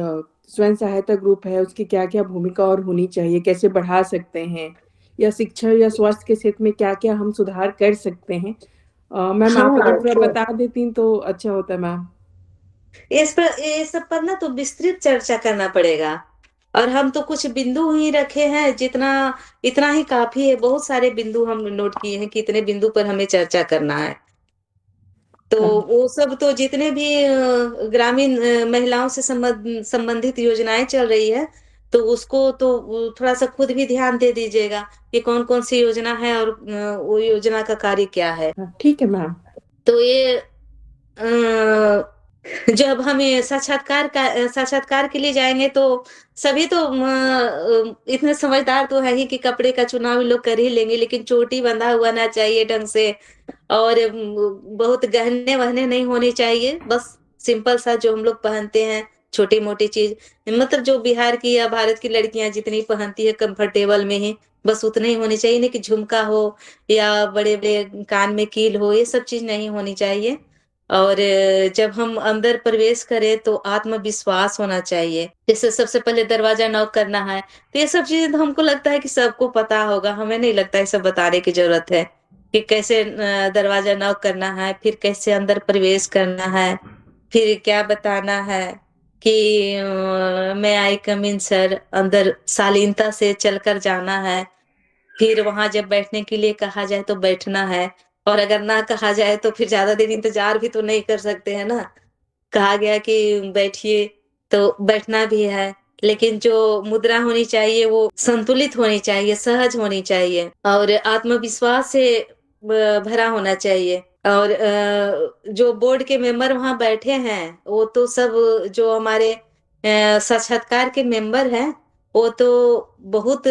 स्वयं सहायता ग्रुप है उसकी क्या क्या भूमिका और होनी चाहिए, कैसे बढ़ा सकते हैं, या शिक्षा या स्वास्थ्य के क्षेत्र में क्या क्या हम सुधार कर सकते हैं। मैम आप हाँ अगर थोड़ा तो बता देती तो अच्छा होता मैम। इस पर, ये सब पर ना तो विस्तृत चर्चा करना पड़ेगा। और हम तो कुछ बिंदु ही रखे हैं, जितना इतना ही काफी है। बहुत सारे बिंदु हम नोट किए हैं कि इतने बिंदु पर हमें चर्चा करना है। तो वो सब तो जितने भी ग्रामीण महिलाओं से संबंधित योजनाएं चल रही है, तो उसको तो थोड़ा सा खुद भी ध्यान दे दीजिएगा कि कौन कौन सी योजना है और वो योजना का कार्य क्या है। हाँ, ठीक है मैम। तो ये जब हम ये साक्षात्कार के लिए जाएंगे तो सभी तो इतने समझदार तो है ही कि कपड़े का चुनाव लोग कर ही लेंगे, लेकिन चोटी बंधा हुआ ना चाहिए ढंग से। और बहुत गहने वहने नहीं होने चाहिए, बस सिंपल सा जो हम लोग पहनते हैं छोटी मोटी चीज, मतलब जो बिहार की या भारत की लड़कियां जितनी पहनती है कंफर्टेबल में ही, बस उतने ही होनी चाहिए। नहीं कि झुमका हो या बड़े बड़े कान में कील हो, ये सब चीज नहीं होनी चाहिए। और जब हम अंदर प्रवेश करें तो आत्मविश्वास होना चाहिए। जैसे सबसे पहले दरवाजा नॉक करना है, तो ये सब चीजें तो हमको लगता है कि सबको पता होगा, हमें नहीं लगता है सब बताने की जरूरत है कि कैसे दरवाजा नॉक करना है, फिर कैसे अंदर प्रवेश करना है, फिर क्या बताना है कि मैं आई कम इन सर, अंदर शालीनता से चलकर जाना है। फिर वहां जब बैठने के लिए कहा जाए तो बैठना है। और अगर ना कहा जाए तो फिर ज्यादा देर इंतजार भी तो नहीं कर सकते हैं ना। कहा गया कि बैठिए तो बैठना भी है। लेकिन जो मुद्रा होनी चाहिए वो संतुलित होनी चाहिए, सहज होनी चाहिए और आत्मविश्वास से भरा होना चाहिए। और जो बोर्ड के मेंबर वहां बैठे हैं वो तो सब जो हमारे साक्षात्कार के मेंबर हैं, वो तो बहुत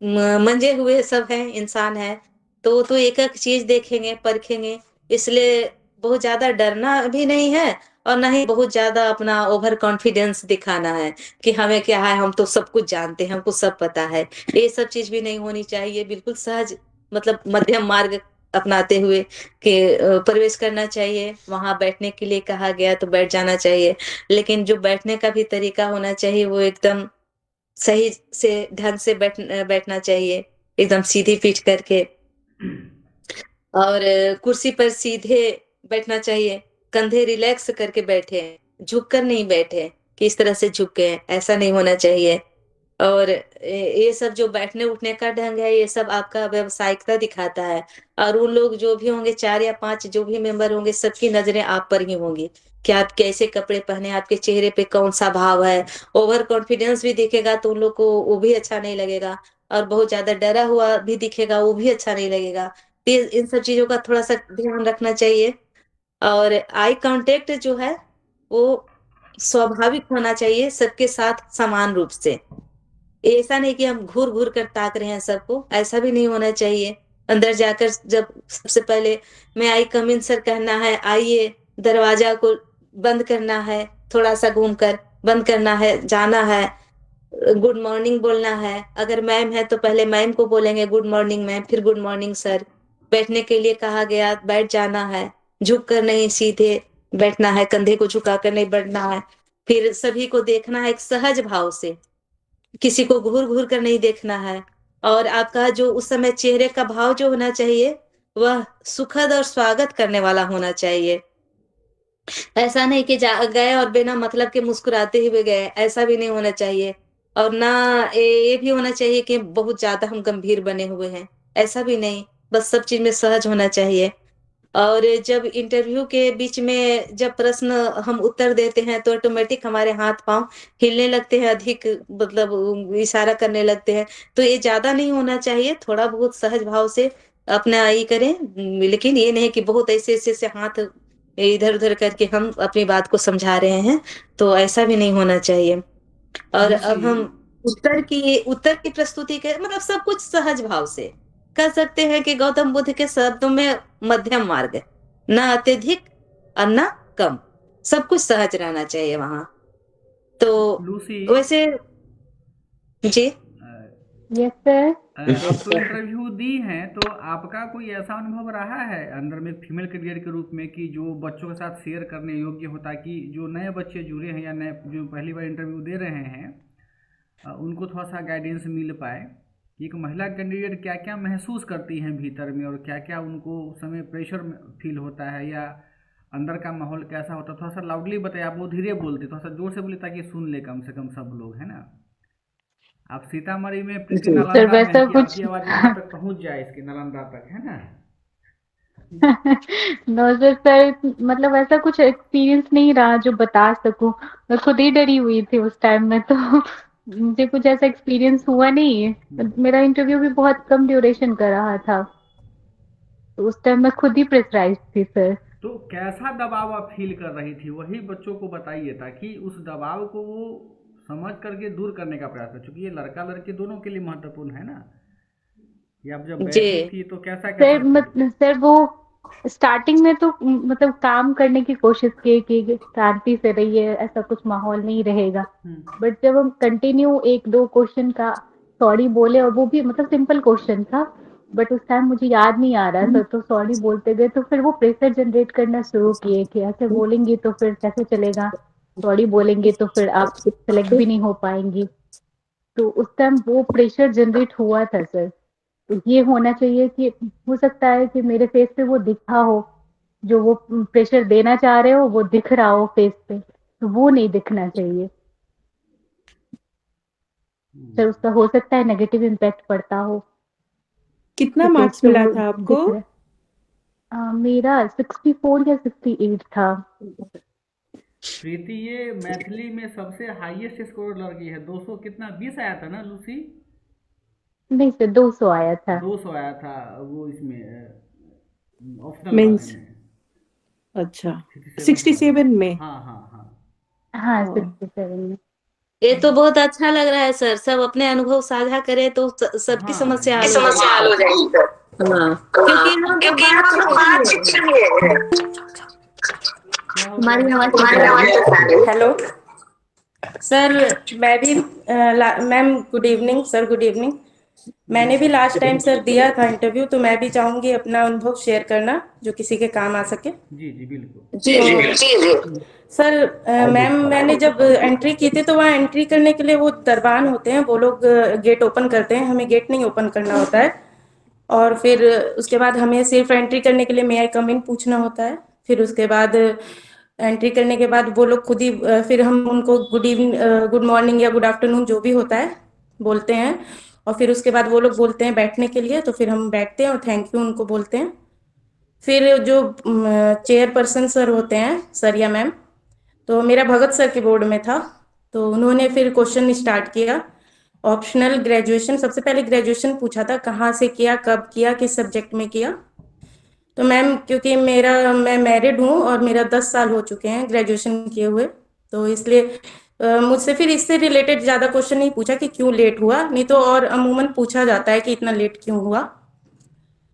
मंजे हुए सब हैं, इंसान हैं। तो वो तो एक एक चीज देखेंगे परखेंगे। इसलिए बहुत ज्यादा डरना भी नहीं है और ना ही बहुत ज्यादा अपना ओवर कॉन्फिडेंस दिखाना है कि हमें क्या है, हम तो सब कुछ जानते हैं, हमको सब पता है। ये सब चीज भी नहीं होनी चाहिए। बिल्कुल सहज, मतलब मध्यम मार्ग अपनाते हुए कि प्रवेश करना चाहिए। वहां बैठने के लिए कहा गया तो बैठ जाना चाहिए, लेकिन जो बैठने का भी तरीका होना चाहिए वो एकदम सही से ढंग से बैठना चाहिए, एकदम सीधी पीठ करके। और कुर्सी पर सीधे बैठना चाहिए, कंधे रिलैक्स करके बैठे, झुक कर नहीं बैठे कि इस तरह से झुके, ऐसा नहीं होना चाहिए। और ये सब जो बैठने उठने का ढंग है, ये सब आपका व्यावसायिकता दिखाता है। और उन लोग जो भी होंगे, 4 या 5 जो भी मेंबर होंगे, सबकी नजरें आप पर ही होंगी कि आप कैसे कपड़े पहने, आपके चेहरे पे कौन सा भाव है। ओवर कॉन्फिडेंस भी दिखेगा तो उन लोग को वो भी अच्छा नहीं लगेगा, और बहुत ज्यादा डरा हुआ भी दिखेगा, वो भी अच्छा नहीं लगेगा। तो इन सब चीजों का थोड़ा सा ध्यान रखना चाहिए। और आई कांटेक्ट जो है वो स्वाभाविक होना चाहिए, सबके साथ समान रूप से। ऐसा नहीं कि हम घूर घूर कर ताक रहे हैं सबको, ऐसा भी नहीं होना चाहिए। अंदर जाकर जब सबसे पहले मैं आई कम इन सर कहना है, आइए, दरवाजा को बंद करना है, थोड़ा सा घूमकर बंद करना है, जाना है, गुड मॉर्निंग बोलना है। अगर मैम है तो पहले मैम को बोलेंगे गुड मॉर्निंग मैम, फिर गुड मॉर्निंग सर। बैठने के लिए कहा गया, बैठ जाना है, झुक कर नहीं, सीधे बैठना है, कंधे को झुका कर नहीं बैठना है। फिर सभी को देखना है एक सहज भाव से, किसी को घूर घूर कर नहीं देखना है। और आपका जो उस समय चेहरे का भाव जो होना चाहिए, वह सुखद और स्वागत करने वाला होना चाहिए। ऐसा नहीं कि गए और बिना मतलब के मुस्कुराते हुए गए, ऐसा भी नहीं होना चाहिए। और ना ये भी होना चाहिए कि बहुत ज्यादा हम गंभीर बने हुए हैं, ऐसा भी नहीं। बस सब चीज में सहज होना चाहिए। और जब इंटरव्यू के बीच में जब प्रश्न हम उत्तर देते हैं तो ऑटोमेटिक हमारे हाथ पांव हिलने लगते हैं, अधिक मतलब इशारा करने लगते हैं। तो ये ज्यादा नहीं होना चाहिए, थोड़ा बहुत सहज भाव से अपना ये करें। लेकिन ये नहीं कि बहुत ऐसे ऐसे से हाथ इधर उधर करके हम अपनी बात को समझा रहे हैं, तो ऐसा भी नहीं होना चाहिए। और लूसी। अब हम उत्तर की प्रस्तुति के मतलब सब कुछ सहज भाव से कह सकते हैं कि गौतम बुद्ध के शब्दों में मध्यम मार्ग, ना अत्यधिक और ना कम, सब कुछ सहज रहना चाहिए वहां। तो लूसी, वैसे जी। Yes sir. आप तो इंटरव्यू दी हैं, तो आपका कोई ऐसा अनुभव रहा है अंदर में फीमेल कैरियर के रूप में कि जो बच्चों के साथ शेयर करने योग्य होता, कि जो नए बच्चे जुड़े हैं या नए जो पहली बार इंटरव्यू दे रहे हैं, उनको थोड़ा सा गाइडेंस मिल पाए कि एक महिला कैंडिडेट क्या क्या महसूस करती हैं भीतर में, और क्या क्या उनको उस समय प्रेशर फील होता है, या अंदर का माहौल कैसा होता है। थोड़ा सा लाउडली बताइए, आप बहुत धीरे बोलते, थोड़ा सा जोर से बोले ताकि सुन ले कम से कम सब लोग, है ना। आप सीतामढ़ी में प्रीति जी सर नालंदा में है वैसा कि कुछ आपकी आवाज़ वहाँ तक पहुँच जाए, इसके नालंदा तक, है ना। नो सर सर, मतलब ऐसा कुछ एक्सपीरियंस नहीं रहा जो बता सकूं। मैं खुद ही डरी हुई थी उस टाइम में, तो मुझे कुछ ऐसा एक्सपीरियंस हुआ नहीं है। मेरा इंटरव्यू भी बहुत कम ड्यूरेशन का रहा था, तो उस टाइम मैं खुद ही प्रेशराइज थी सर। तो कैसा दबाव आप फील कर रही थी, वही बच्चों को बताइए, ताकि उस दबाव को वो समझ करके दूर करने का प्रयास करें, क्योंकि ये लड़का लड़की दोनों के लिए महत्वपूर्ण है ना। कि आप जब जी। बैठी थी तो कैसा कैसा सर फील। सर वो स्टार्टिंग में तो मतलब काम करने की कोशिश की कि शांति से रहिए, ऐसा कुछ माहौल नहीं रहेगा। हम्म। बट जब हम कंटिन्यू एक दो क्वेश्चन का सॉरी बोले, और वो भी मतलब सिंपल क्वेश्चन था, बट उस टाइम मुझे याद नहीं आ रहा था, तो सॉरी बोलते गए, तो फिर वो प्रेशर जनरेट करना शुरू किए कि ऐसे बोलेंगी तो फिर कैसे चलेगा, सॉरी बोलेंगे तो फिर आप सेलेक्ट भी नहीं हो पाएंगी। तो उस टाइम वो प्रेशर जनरेट हुआ था सर। तो ये होना चाहिए कि हो सकता है कि मेरे फेस पे वो दिखा हो, जो वो प्रेशर देना चाह रहे हो वो दिख रहा हो फेस पे, तो वो नहीं दिखना चाहिए सर। उसका हो सकता है नेगेटिव इम्पैक्ट पड़ता हो कितना कि फेस मार्क्स पे मिला वो था आपको? दिख रहा है। मेरा 64 या 68 था। प्रीति, ये मैथिली में सबसे हाईएस्ट स्कोर लड़की है, 200 कितना 20 आया था ना लूसी। नहीं सर 200 आया था। 200 आया था वो इसमें ऑप्शनल वाले मीन्स में। अच्छा, 67 वाले में। 67 में। हाँ हाँ हाँ। हाँ हाँ। 67 में। ये तो अब बहुत अच्छा लग रहा है सर, सब अपने अनुभव साझा करें तो सबकी हाँ समस्या ये हल हो जाएगी समस्या हल हो सर। जाएगी सर। हाँ, क्योंकि हाँ, यहाँ तो क्योंकि बात यहाँ तो छिड़ बात रही है। छिड़ रही है। क्या हो गया। हमारी आवाज तो तुम्हारी जा रही आवाज है। तो आ रही है। Hello sir. मैं भी ma'am good evening sir, good evening. मैंने भी लास्ट टाइम सर दिया था इंटरव्यू, तो मैं भी चाहूंगी अपना अनुभव शेयर करना जो किसी के काम आ सके। जी जी बिल्कुल। जी जी तो सर मैम, मैंने जब एंट्री की थी तो वहाँ एंट्री करने के लिए वो दरबान होते हैं, वो लोग गेट ओपन करते हैं, हमें गेट नहीं ओपन करना होता है। और फिर उसके बाद हमें सिर्फ एंट्री करने के लिए मे आई कम इन पूछना होता है। फिर उसके बाद एंट्री करने के बाद वो लोग खुद ही फिर हम उनको गुड इवनिंग, गुड मॉर्निंग या गुड आफ्टरनून जो भी होता है बोलते हैं। और फिर उसके बाद वो लोग बोलते हैं बैठने के लिए, तो फिर हम बैठते हैं और थैंक यू उनको बोलते हैं। फिर जो चेयरपर्सन सर होते हैं, सर या मैम, तो मेरा भगत सर के बोर्ड में था, तो उन्होंने फिर क्वेश्चन स्टार्ट किया। ऑप्शनल ग्रेजुएशन, सबसे पहले ग्रेजुएशन पूछा था, कहाँ से किया, कब किया, किस सब्जेक्ट में किया। तो मैम, क्योंकि मैं मैरिड हूँ और मेरा 10 साल हो चुके हैं ग्रेजुएशन किए हुए, तो इसलिए मुझसे फिर इससे रिलेटेड ज़्यादा क्वेश्चन नहीं पूछा कि क्यों लेट हुआ, नहीं तो और अमूमन पूछा जाता है कि इतना लेट क्यों हुआ।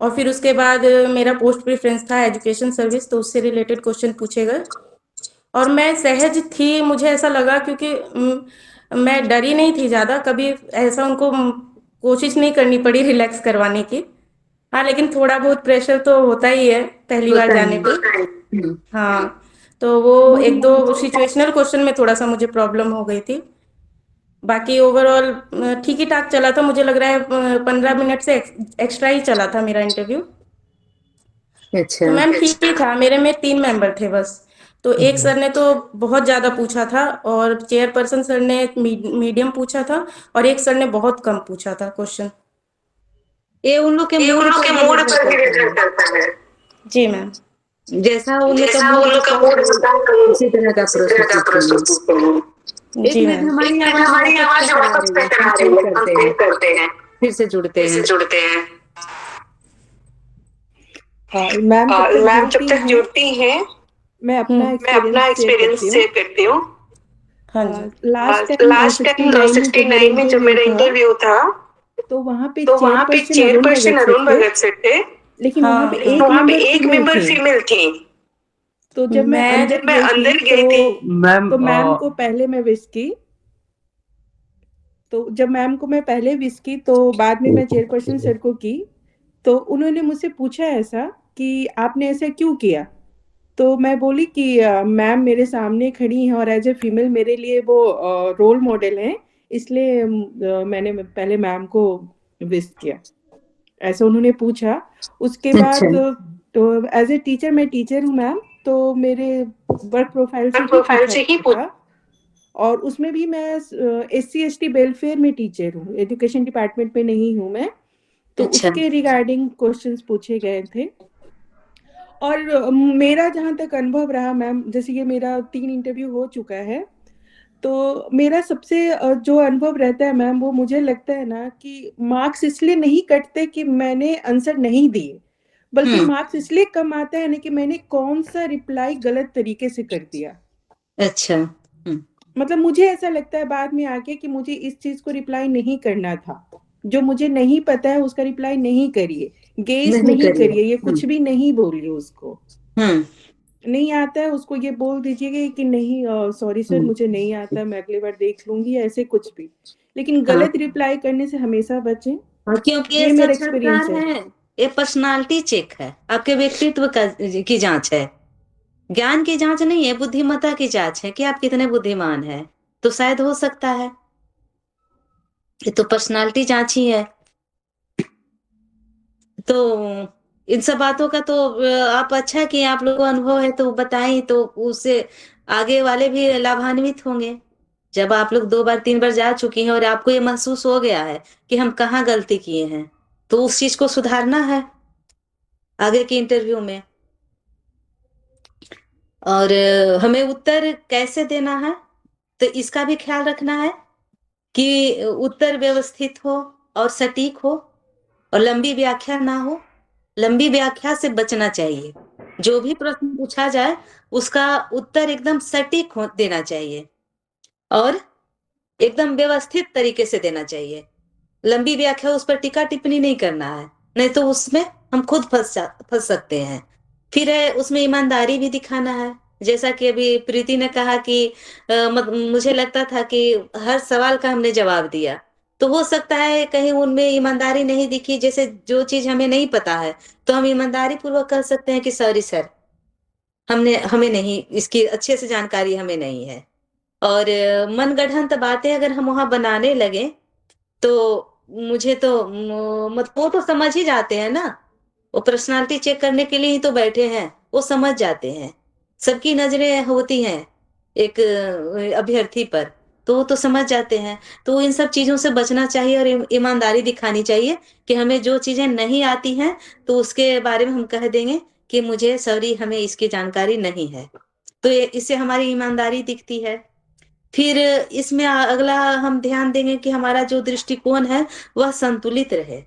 और फिर उसके बाद मेरा पोस्ट प्रेफरेंस था एजुकेशन सर्विस, तो उससे रिलेटेड क्वेश्चन पूछे गए। और मैं सहज थी, मुझे ऐसा लगा, क्योंकि मैं डरी नहीं थी ज़्यादा, कभी ऐसा उनको कोशिश नहीं करनी पड़ी रिलैक्स करवाने की। हाँ, लेकिन थोड़ा बहुत प्रेशर तो होता ही है पहली बार होता जाने है। पे। हाँ, तो वो एक दो सिचुएशनल क्वेश्चन में थोड़ा सा मुझे प्रॉब्लम हो गई थी। बाकी ओवरऑल ठीक ही ठाक चला था, मुझे लग रहा है 15 मिनट से एक्स्ट्रा ही चला था मेरा इंटरव्यू। अच्छा। तो मैम ठीक ही था, मेरे में 3 मेंबर थे बस। तो एक सर ने तो बहुत ज़्यादा पूछा था, और चेयरपर्सन सर ने मीडियम पूछा था, और एक सर ने बहुत कम पूछा था क्वेश्चन। ये उन लोग के ये उन मूड लोग पर के भी मूड निर्भर पर भी करता निर्भर है। करता है। जी मैम। जैसा उन लोग का जैसा मूड उन लोग का होता मूड है होता है, उसी तरह का उसी तरह प्रश्न का पूछते प्रश्न हैं। पूछते हैं। एक जी मिनट, मैम। हमारी एक मिनट, आवाज हमारी वापस आवाज कट आ वापस रही है, कट हम आ रही फिर है, हम करते फिर हैं। करते हैं। फिर से जुड़ते फिर से हैं। जुड़ते हैं। हाँ मैम, जब तक मैम जब जुड़ती तक हैं जुड़ती हैं, मैं अपना मैं अपना एक्सपीरियंस शेयर एक्सपीरियंस करती हूँ। शेयर करती हूँ। हाँ जी। लास्ट टाइम लास्ट टाइम 69 में जब मेरा 69 में जब इंटरव्यू मेरा था, इंटरव्यू था, तो वहाँ पे तो वहाँ पे चेयरपर्सन अरुण चेयरपर्सन भगत सर अरुण थे, भगत सर थे। लेकिन वहाँ हाँ, पे लेकिन एक वहाँ पे मेंबर एक फीमेल मेंबर थी। फीमेल थी। तो जब मैं अंदर मैं गई अंदर थी गई थी। मैम तो मैम को पहले मैं विश की। तो जब मैम को मैं पहले विश की, तो बाद में मैं चेयरपर्सन सर को की। तो उन्होंने मुझसे पूछा ऐसा कि आपने ऐसा क्यों किया। तो मैं बोली कि मैम मेरे सामने खड़ी हैं और एज ए फीमेल मेरे लिए वो रोल मॉडल हैं, इसलिए मैंने पहले मैम को विश किया, ऐसा उन्होंने पूछा। उसके अच्छा। बाद तो एज ए टीचर, मैं टीचर हूँ मैम, तो मेरे वर्क प्रोफाइल से ही प्रोफाइल पूछा से ही था। और उसमें भी मैं SC ST वेलफेयर में टीचर हूँ, एजुकेशन डिपार्टमेंट में नहीं हूँ मैं। तो अच्छा। उसके रिगार्डिंग क्वेश्चंस पूछे गए थे। और मेरा जहाँ तक अनुभव रहा मैम, जैसे ये मेरा 3 इंटरव्यू हो चुका है, तो मेरा सबसे जो अनुभव रहता है मैम, वो मुझे लगता है ना कि मार्क्स इसलिए नहीं कटते कि मैंने आंसर नहीं दिए, बल्कि हम्म। मार्क्स इसलिए कम आता है ना कि मैंने कौन सा रिप्लाई गलत तरीके से कर दिया। अच्छा। मतलब मुझे ऐसा लगता है बाद में आके कि मुझे इस चीज को रिप्लाई नहीं करना था, जो मुझे नहीं पता है उसका रिप्लाई नहीं करिए, गेस नहीं नहीं करिए। करिए, ये कुछ भी नहीं बोलिए उसको। हम्म। नहीं आता है उसको ये बोल दीजिएगा कि नहीं सॉरी सर, मुझे नहीं आता है, मैं अगली बार देख लूंगी, ऐसे कुछ भी। लेकिन हाँ गलत रिप्लाई करने से हमेशा बचें। हाँ, क्योंकि ये ये मेरा साक्षात्कार एक्सपीरियंस है। है। ये पर्सनालिटी चेक है, आपके व्यक्तित्व की जांच है। ज्ञान की जांच नहीं है, बुद्धिमत्ता की जांच है कि आप कितने बुद्धिमान हैं। तो शायद हो सकता है, ये तो पर्सनालिटी जांच ही है। तो इन सब बातों का तो आप अच्छा कि आप लोगों को अनुभव है तो बताएं, तो उससे आगे वाले भी लाभान्वित होंगे। जब आप लोग 2 बार 3 बार जा चुकी हैं और आपको ये महसूस हो गया है कि हम कहाँ गलती किए हैं, तो उस चीज को सुधारना है आगे के इंटरव्यू में। और हमें उत्तर कैसे देना है, तो इसका भी ख्याल रखना है कि उत्तर व्यवस्थित हो और सटीक हो, और लंबी व्याख्या ना हो। लंबी व्याख्या से बचना चाहिए। जो भी प्रश्न पूछा जाए उसका उत्तर एकदम सटीक हो देना चाहिए, और एकदम व्यवस्थित तरीके से देना चाहिए। लंबी व्याख्या, उस पर टीका टिप्पणी नहीं करना है, नहीं तो उसमें हम खुद फंस सकते हैं। फिर है उसमें ईमानदारी भी दिखाना है। जैसा कि अभी प्रीति ने कहा कि मुझे लगता था कि हर सवाल का हमने जवाब दिया, तो हो सकता है कहीं उनमें ईमानदारी नहीं दिखी, जैसे जो चीज हमें नहीं पता है तो हम ईमानदारी पूर्वक कह सकते हैं कि सॉरी सर, हमें नहीं, इसकी अच्छे से जानकारी हमें नहीं है। और मनगढ़ंत बातें अगर हम वहां बनाने लगे तो मुझे तो मतलब वो तो समझ ही जाते हैं ना, वो पर्सनालिटी चेक करने के लिए ही तो बैठे हैं, वो समझ जाते हैं, सबकी नजरें होती हैं एक अभ्यर्थी पर, तो वो तो समझ जाते हैं। तो इन सब चीजों से बचना चाहिए और ईमानदारी दिखानी चाहिए कि हमें जो चीजें नहीं आती हैं तो उसके बारे में हम कह देंगे कि मुझे सॉरी, हमें इसकी जानकारी नहीं है। तो इससे हमारी ईमानदारी दिखती है। फिर इसमें अगला हम ध्यान देंगे कि हमारा जो दृष्टिकोण है वह संतुलित रहे,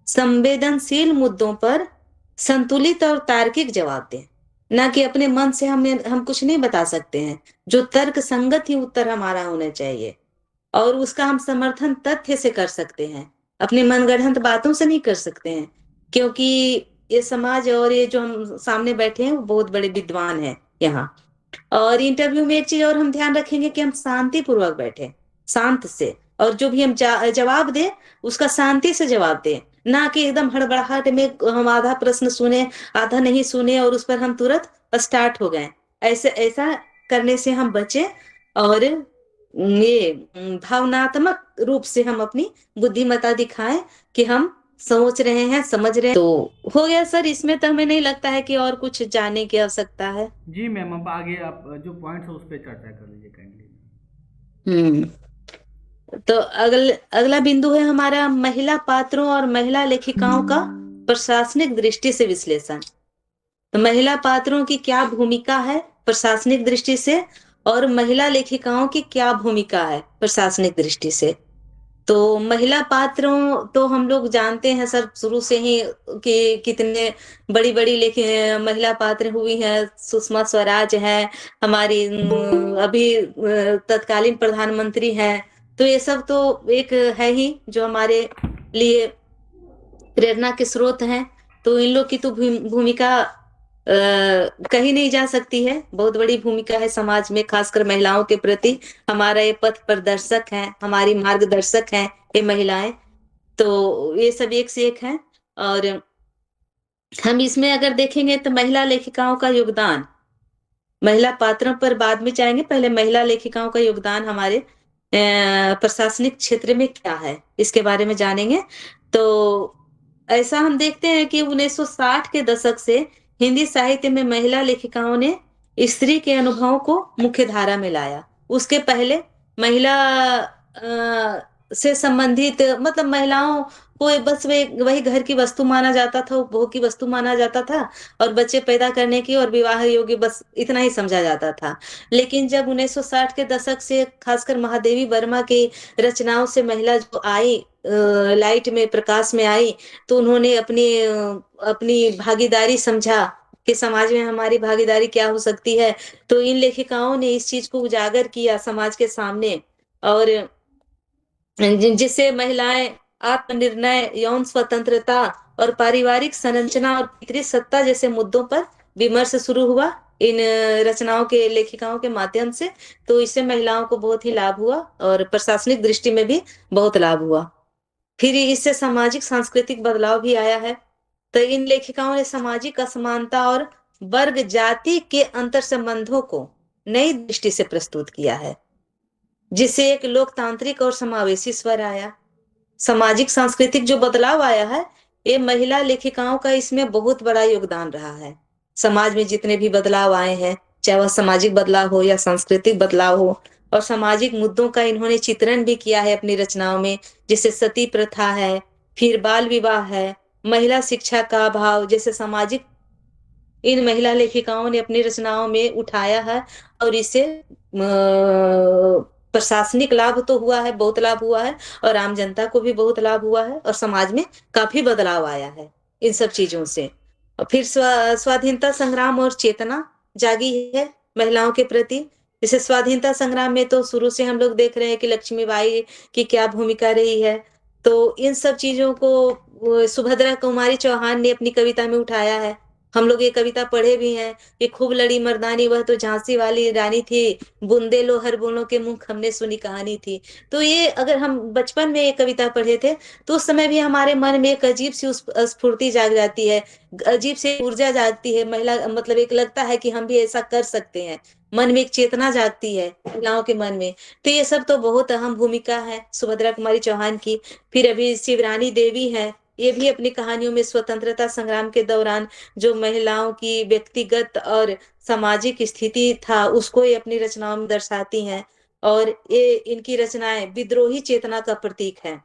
संवेदनशील मुद्दों पर संतुलित और तार्किक जवाब दें, ना कि अपने मन से हम कुछ नहीं बता सकते हैं, जो तर्क संगत ही उत्तर हमारा होना चाहिए और उसका हम समर्थन तथ्य से कर सकते हैं, अपने मनगढ़ंत बातों से नहीं कर सकते हैं। क्योंकि ये समाज और ये जो हम सामने बैठे हैं वो बहुत बड़े विद्वान हैं यहाँ। और इंटरव्यू में एक चीज और हम ध्यान रखेंगे कि हम शांति पूर्वक बैठे, शांत से, और जो भी हम जवाब दें उसका शांति से जवाब दें, ना कि एकदम हड़बड़ाहट में हम आधा प्रश्न सुने आधा नहीं सुने और उस पर हम तुरंत स्टार्ट हो गए। ऐसा करने से हम बचे और ये भावनात्मक रूप से हम अपनी बुद्धिमत्ता दिखाएं कि हम सोच रहे हैं, समझ रहे हैं। तो हो गया सर, इसमें तो हमें नहीं लगता है कि और कुछ जानने की आवश्यकता है। जी मैम, अब आगे आप जो पॉइंट्स है उस पर चर्चा कर लीजिए काइंडली। तो अगला बिंदु है हमारा महिला पात्रों और महिला लेखिकाओं का प्रशासनिक दृष्टि से विश्लेषण। तो महिला पात्रों की क्या भूमिका है प्रशासनिक दृष्टि से और महिला लेखिकाओं की क्या भूमिका है प्रशासनिक दृष्टि से। तो महिला पात्रों तो हम लोग जानते हैं सर शुरू से ही कि कितने बड़ी बड़ी लेखि महिला पात्र हुई हैं, सुषमा स्वराज है हमारी, अभी तत्कालीन प्रधानमंत्री हैं। तो ये सब तो एक है ही जो हमारे लिए प्रेरणा के स्रोत हैं। तो इन लोग की तो भूमिका कहीं नहीं जा सकती है, बहुत बड़ी भूमिका है समाज में, खासकर महिलाओं के प्रति। हमारा ये पथ प्रदर्शक है, हमारी मार्गदर्शक है ये महिलाएं। तो ये सब एक से एक है। और हम इसमें अगर देखेंगे तो महिला लेखिकाओं का योगदान, महिला पात्रों पर बाद में जाएंगे, पहले महिला लेखिकाओं का योगदान हमारे प्रशासनिक क्षेत्र में क्या है इसके बारे में जानेंगे। तो ऐसा हम देखते हैं कि 1960 के दशक से हिंदी साहित्य में महिला लेखिकाओं ने स्त्री के अनुभवों को मुख्य धारा में लाया। उसके पहले महिला से संबंधित मतलब महिलाओं को बस वही घर की वस्तु माना जाता था, उपभोग की वस्तु माना जाता था और बच्चे पैदा करने की और विवाह योग्य, बस इतना ही समझा जाता था। लेकिन जब 1960 के दशक से खासकर महादेवी वर्मा की रचनाओं से महिला जो आई, लाइट में प्रकाश में आई, तो उन्होंने अपनी भागीदारी समझा कि समाज में हमारी भागीदारी क्या हो सकती है। तो इन लेखिकाओं ने इस चीज को उजागर किया समाज के सामने, और जिससे महिलाएं आत्मनिर्णय, यौन स्वतंत्रता और पारिवारिक संरचना और पितृ सत्ता जैसे मुद्दों पर विमर्श शुरू हुआ इन रचनाओं के लेखिकाओं के माध्यम से। तो इससे महिलाओं को बहुत ही लाभ हुआ और प्रशासनिक दृष्टि में भी बहुत लाभ हुआ। फिर इससे सामाजिक सांस्कृतिक बदलाव भी आया है। तो इन लेखिकाओं ने सामाजिक असमानता और वर्ग जाति के अंतर संबंधों को नई दृष्टि से प्रस्तुत किया है, जिससे एक लोकतांत्रिक और समावेशी स्वर आया। सामाजिक सांस्कृतिक जो बदलाव आया है, ये महिला लेखिकाओं का इसमें बहुत बड़ा योगदान रहा है। समाज में जितने भी बदलाव आए हैं, चाहे वह सामाजिक बदलाव हो या सांस्कृतिक बदलाव हो, और सामाजिक मुद्दों का इन्होंने चित्रण भी किया है अपनी रचनाओं में, जैसे सती प्रथा है, फिर बाल विवाह है, महिला शिक्षा का अभाव, जैसे सामाजिक इन महिला लेखिकाओं ने अपनी रचनाओं में उठाया है। और इससे प्रशासनिक लाभ तो हुआ है, बहुत लाभ हुआ है, और आम जनता को भी बहुत लाभ हुआ है, और समाज में काफी बदलाव आया है इन सब चीजों से। और फिर स्वाधीनता संग्राम और चेतना जागी है महिलाओं के प्रति। जैसे स्वाधीनता संग्राम में तो शुरू से हम लोग देख रहे हैं कि लक्ष्मीबाई की क्या भूमिका रही है। तो इन सब चीजों को सुभद्रा कुमारी चौहान ने अपनी कविता में उठाया है। हम लोग ये कविता पढ़े भी हैं कि खूब लड़ी मर्दानी वह तो झांसी वाली रानी थी, बूंदे लो हर बोलों के मुंह हमने सुनी कहानी थी। तो ये अगर हम बचपन में ये कविता पढ़े थे तो उस समय भी हमारे मन में एक अजीब सी स्फूर्ति जाग जाती है, अजीब सी ऊर्जा जागती है। महिला मतलब एक लगता है कि हम भी ऐसा कर सकते हैं, मन में एक चेतना जागती है महिलाओं के मन में। तो ये सब तो बहुत अहम भूमिका है सुभद्रा कुमारी चौहान की। फिर अभी शिवरानी देवी है, ये भी अपनी कहानियों में स्वतंत्रता संग्राम के दौरान जो महिलाओं की व्यक्तिगत और सामाजिक स्थिति था उसको ये अपनी रचनाओं में दर्शाती हैं। और ये इनकी रचनाएं विद्रोही चेतना का प्रतीक है।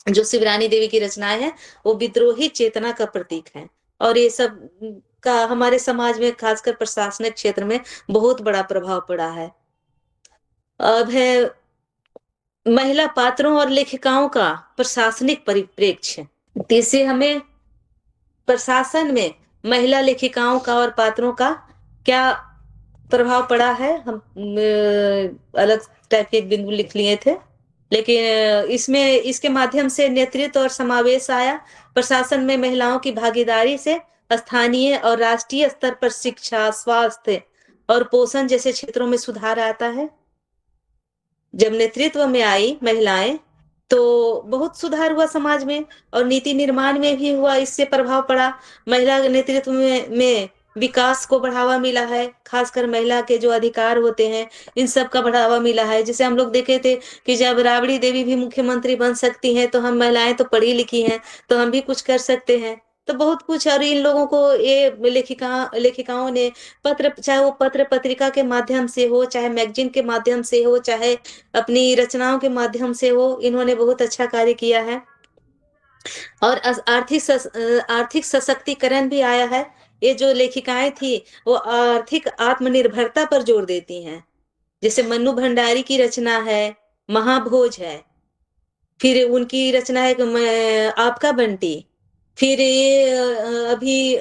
जो शिवरानी देवी की रचनाएं हैं वो विद्रोही चेतना का प्रतीक है। और ये सब का हमारे समाज में खासकर प्रशासनिक क्षेत्र में बहुत बड़ा प्रभाव पड़ा है। अब है महिला पात्रों और लेखिकाओं का प्रशासनिक परिप्रेक्ष्य। इससे हमें प्रशासन में महिला लेखिकाओं का और पात्रों का क्या प्रभाव पड़ा है, हम अलग टाइप के एक बिंदु लिख लिए थे, लेकिन इसमें इसके माध्यम से नेतृत्व और समावेश आया। प्रशासन में महिलाओं की भागीदारी से स्थानीय और राष्ट्रीय स्तर पर शिक्षा, स्वास्थ्य और पोषण जैसे क्षेत्रों में सुधार आता है। जब नेतृत्व में आई महिलाएं तो बहुत सुधार हुआ समाज में, और नीति निर्माण में भी हुआ, इससे प्रभाव पड़ा। महिला नेतृत्व में विकास को बढ़ावा मिला है, खासकर महिला के जो अधिकार होते हैं इन सब का बढ़ावा मिला है। जैसे हम लोग देखे थे कि जब राबड़ी देवी भी मुख्यमंत्री बन सकती हैं तो हम महिलाएं तो पढ़ी लिखी हैं तो हम भी कुछ कर सकते हैं। तो बहुत कुछ, और इन लोगों को ये लेखिकाओं ने पत्र, चाहे वो पत्र पत्रिका के माध्यम से हो, चाहे मैगजीन के माध्यम से हो, चाहे अपनी रचनाओं के माध्यम से हो, इन्होंने बहुत अच्छा कार्य किया है। और आर्थिक सशक्तिकरण भी आया है। ये जो लेखिकाएं थी वो आर्थिक आत्मनिर्भरता पर जोर देती हैं। जैसे मन्नू भंडारी की रचना है महाभोज है, फिर उनकी रचना है आपका बंटी, फिर ये अभी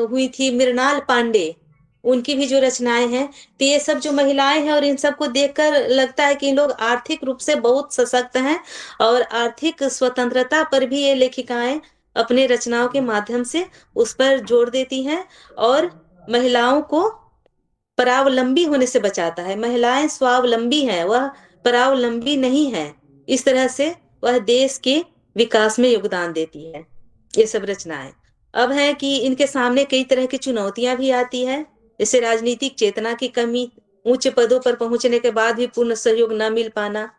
हुई थी मृणाल पांडे, उनकी भी जो रचनाएं हैं। तो ये सब जो महिलाएं हैं और इन सबको देखकर लगता है कि इन लोग आर्थिक रूप से बहुत सशक्त हैं, और आर्थिक स्वतंत्रता पर भी ये लेखिकाएं अपने रचनाओं के माध्यम से उस पर जोर देती हैं और महिलाओं को परावलंबी होने से बचाता है। महिलाएं स्वावलंबी हैं, वह परावलंबी नहीं है। इस तरह से वह देश के विकास में योगदान देती है ये सब रचनाएं। अब है कि इनके सामने कई तरह की चुनौतियां भी आती है, जैसे राजनीतिक चेतना की कमी, उच्च पदों पर पहुंचने के बाद भी पूर्ण सहयोग न मिल पाना।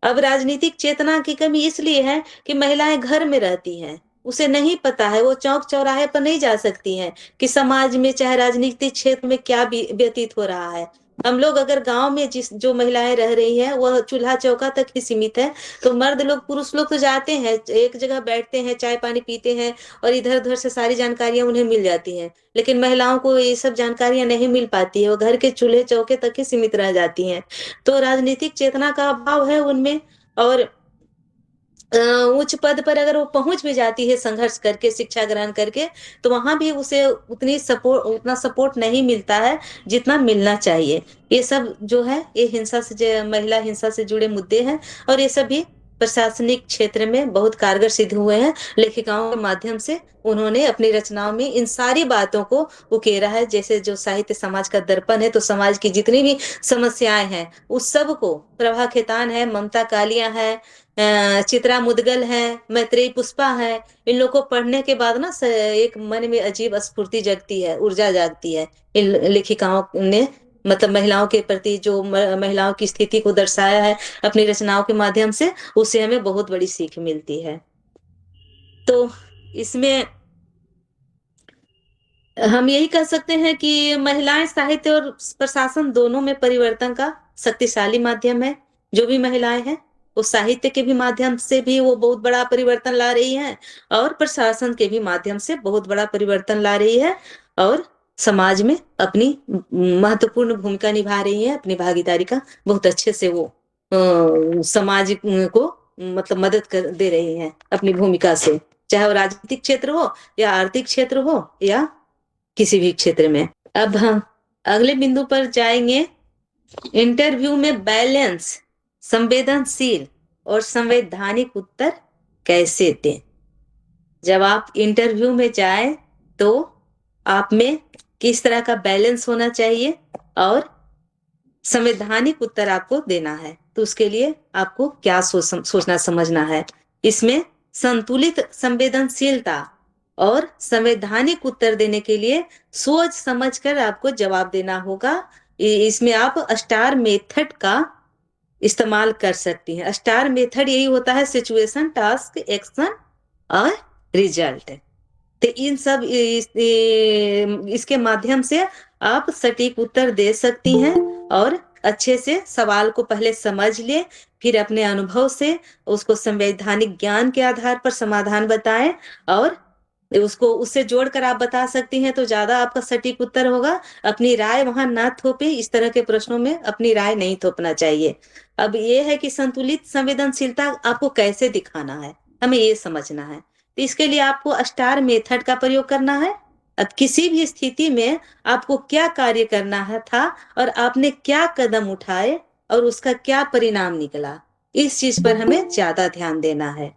अब राजनीतिक चेतना की कमी इसलिए है कि महिलाएं घर में रहती हैं, उसे नहीं पता है, वो चौक चौराहे पर नहीं जा सकती हैं कि समाज में चाहे राजनीतिक क्षेत्र में क्या व्यतीत हो रहा है। हम लोग अगर गांव में जिस जो महिलाएं रह रही हैं वह चूल्हा चौका तक ही सीमित है, तो मर्द लोग पुरुष लोग तो जाते हैं, एक जगह बैठते हैं, चाय पानी पीते हैं और इधर उधर से सारी जानकारियां उन्हें मिल जाती हैं। लेकिन महिलाओं को ये सब जानकारियां नहीं मिल पाती है, वो घर के चूल्हे चौके तक ही सीमित रह जाती हैं। तो राजनीतिक चेतना का अभाव है उनमें। और उच्च पद पर अगर वो पहुंच भी जाती है संघर्ष करके, शिक्षा ग्रहण करके, तो वहां भी उसे उतना सपोर्ट नहीं मिलता है जितना मिलना चाहिए। ये सब जो है ये महिला हिंसा से जुड़े मुद्दे हैं, और ये सब भी प्रशासनिक क्षेत्र में बहुत कारगर सिद्ध हुए हैं। लेखिकाओं के माध्यम से उन्होंने अपनी रचनाओं में इन सारी बातों को उकेरा है। जैसे जो साहित्य समाज का दर्पण है, तो समाज की जितनी भी समस्याएं हैं उस सब को, प्रभा खेतान है, ममता कालिया है, चित्रा मुदगल है, मैत्रेयी पुष्पा है, इन लोग को पढ़ने के बाद ना एक मन में अजीब स्फूर्ति जगती है, ऊर्जा जागती है। इन लेखिकाओं ने मतलब महिलाओं के प्रति जो महिलाओं की स्थिति को दर्शाया है अपनी रचनाओं के माध्यम से, उससे हमें बहुत बड़ी सीख मिलती है। तो इसमें हम यही कह सकते हैं कि महिलाएं साहित्य और प्रशासन दोनों में परिवर्तन का शक्तिशाली माध्यम है। जो भी महिलाएं हैं वो साहित्य के भी माध्यम से भी वो बहुत बड़ा परिवर्तन ला रही हैं, और प्रशासन के भी माध्यम से बहुत बड़ा परिवर्तन ला रही है, और समाज में अपनी महत्वपूर्ण भूमिका निभा रही है। अपनी भागीदारी का बहुत अच्छे से वो समाज को मतलब मदद कर दे रही हैं अपनी भूमिका से, चाहे वो राजनीतिक क्षेत्र हो या आर्थिक क्षेत्र हो या किसी भी क्षेत्र में। अब हम अगले बिंदु पर जाएंगे। इंटरव्यू में बैलेंस, संवेदनशील और संवैधानिक उत्तर कैसे दें। जब आप इंटरव्यू में जाएं तो आप में किस तरह का बैलेंस होना चाहिए और संवैधानिक उत्तर आपको देना है। तो उसके लिए आपको क्या सोचना समझना है। इसमें संतुलित संवेदनशीलता और संवैधानिक उत्तर देने के लिए सोच समझकर आपको जवाब देना होगा। इसमें आप स्टार मेथड का इस्तेमाल कर सकती हैं। स्टार मेथड यही होता है, सिचुएशन, टास्क, एक्शन और रिजल्ट। तो इन सब इसके माध्यम से आप सटीक उत्तर दे सकती हैं और अच्छे से सवाल को पहले समझ ले, फिर अपने अनुभव से उसको संवैधानिक ज्ञान के आधार पर समाधान बताएं और उसको उससे जोड़कर आप बता सकती हैं, तो ज्यादा आपका सटीक उत्तर होगा। अपनी राय वहां ना थोपे, इस तरह के प्रश्नों में अपनी राय नहीं थोपना चाहिए। अब ये है कि संतुलित संवेदनशीलता आपको कैसे दिखाना है, हमें ये समझना है। तो इसके लिए आपको स्टार मेथड का प्रयोग करना है। अब किसी भी स्थिति में आपको क्या कार्य करना है था और आपने क्या कदम उठाए और उसका क्या परिणाम निकला, इस चीज पर हमें ज्यादा ध्यान देना है।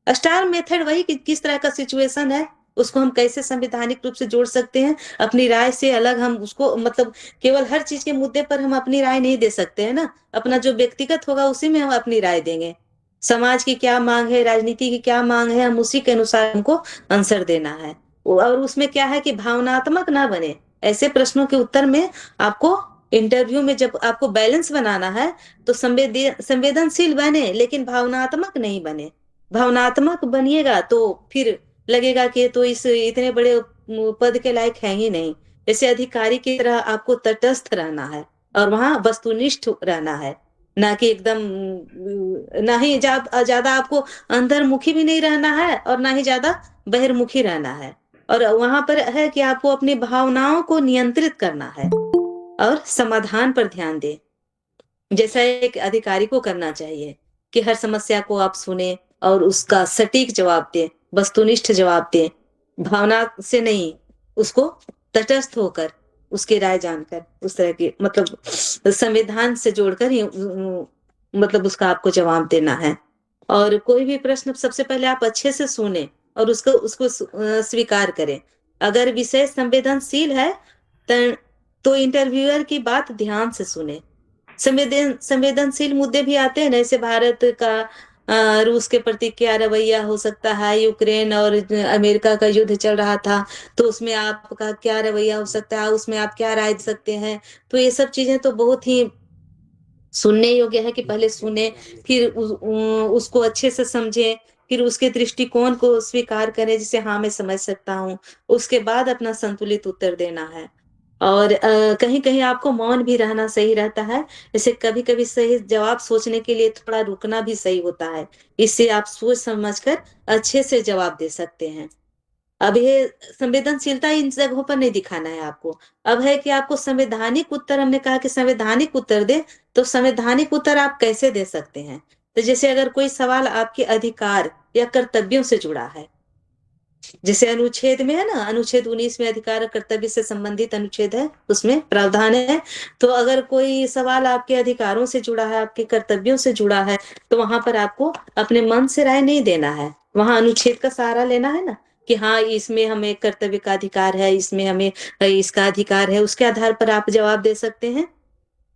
स्टार मेथड वही कि किस तरह का सिचुएशन है, उसको हम कैसे संवैधानिक रूप से जोड़ सकते हैं अपनी राय से अलग। हम उसको मतलब केवल हर चीज के मुद्दे पर हम अपनी राय नहीं दे सकते हैं ना, अपना जो व्यक्तिगत होगा उसी में हम अपनी राय देंगे। समाज की क्या मांग है, राजनीति की क्या मांग है, हम उसी के अनुसार हमको आंसर देना है। और उसमें क्या है कि भावनात्मक ना बने। ऐसे प्रश्नों के उत्तर में आपको इंटरव्यू में जब आपको बैलेंस बनाना है तो संवेदनशील बने लेकिन भावनात्मक नहीं बने। भावनात्मक बनिएगा तो फिर लगेगा कि तो इस इतने बड़े पद के लायक है ही नहीं। जैसे अधिकारी की तरह आपको तटस्थ रहना है और वहां वस्तुनिष्ठ रहना है, ना कि एकदम ना ही ज्यादा आपको अंतर्मुखी भी नहीं रहना है और ना ही ज्यादा बहिर्मुखी रहना है। और वहां पर है कि आपको अपनी भावनाओं को नियंत्रित करना है और समाधान पर ध्यान दे, जैसा एक अधिकारी को करना चाहिए कि हर समस्या को आप सुने और उसका सटीक जवाब दें, वस्तुनिष्ठ जवाब दें, भावना से नहीं, उसको तटस्थ होकर उसकी राय जानकर उस तरह की मतलब संविधान से जोड़कर ही मतलब उसका आपको जवाब देना है। और कोई भी प्रश्न सबसे पहले आप अच्छे से सुने और उसको उसको स्वीकार करें। अगर विषय संवेदनशील है तो इंटरव्यूअर की बात ध्यान से सुने। संवेदनशील मुद्दे भी आते हैं, जैसे भारत का रूस के प्रति क्या रवैया हो सकता है, यूक्रेन और अमेरिका का युद्ध चल रहा था तो उसमें आपका क्या रवैया हो सकता है, उसमें आप क्या राय दे सकते हैं। तो ये सब चीजें तो बहुत ही सुनने योग्य है कि पहले सुने, फिर उसको अच्छे से समझे, फिर उसके दृष्टिकोण को स्वीकार करें जिसे हाँ मैं समझ सकता हूँ, उसके बाद अपना संतुलित उत्तर देना है। और कहीं कहीं आपको मौन भी रहना सही रहता है। जैसे कभी कभी सही जवाब सोचने के लिए थोड़ा रुकना भी सही होता है, इससे आप सोच समझकर अच्छे से जवाब दे सकते हैं। अब ये संवेदनशीलता इन जगहों पर नहीं दिखाना है आपको। अब है कि आपको संवैधानिक उत्तर, हमने कहा कि संवैधानिक उत्तर दे, तो संवैधानिक उत्तर आप कैसे दे सकते हैं। तो जैसे अगर कोई सवाल आपके अधिकार या कर्तव्यों से जुड़ा है, जैसे अनुच्छेद में है ना, अनुच्छेद 19 में अधिकार और कर्तव्य से संबंधित अनुच्छेद है, उसमें प्रावधान है। तो अगर कोई सवाल आपके अधिकारों से जुड़ा है, आपके कर्तव्यों से जुड़ा है, तो वहां पर आपको अपने मन से राय नहीं देना है, वहां अनुच्छेद का सहारा लेना है ना, कि हाँ इसमें हमें कर्तव्य का अधिकार है, इसमें हमें इसका अधिकार है, उसके आधार पर आप जवाब दे सकते हैं।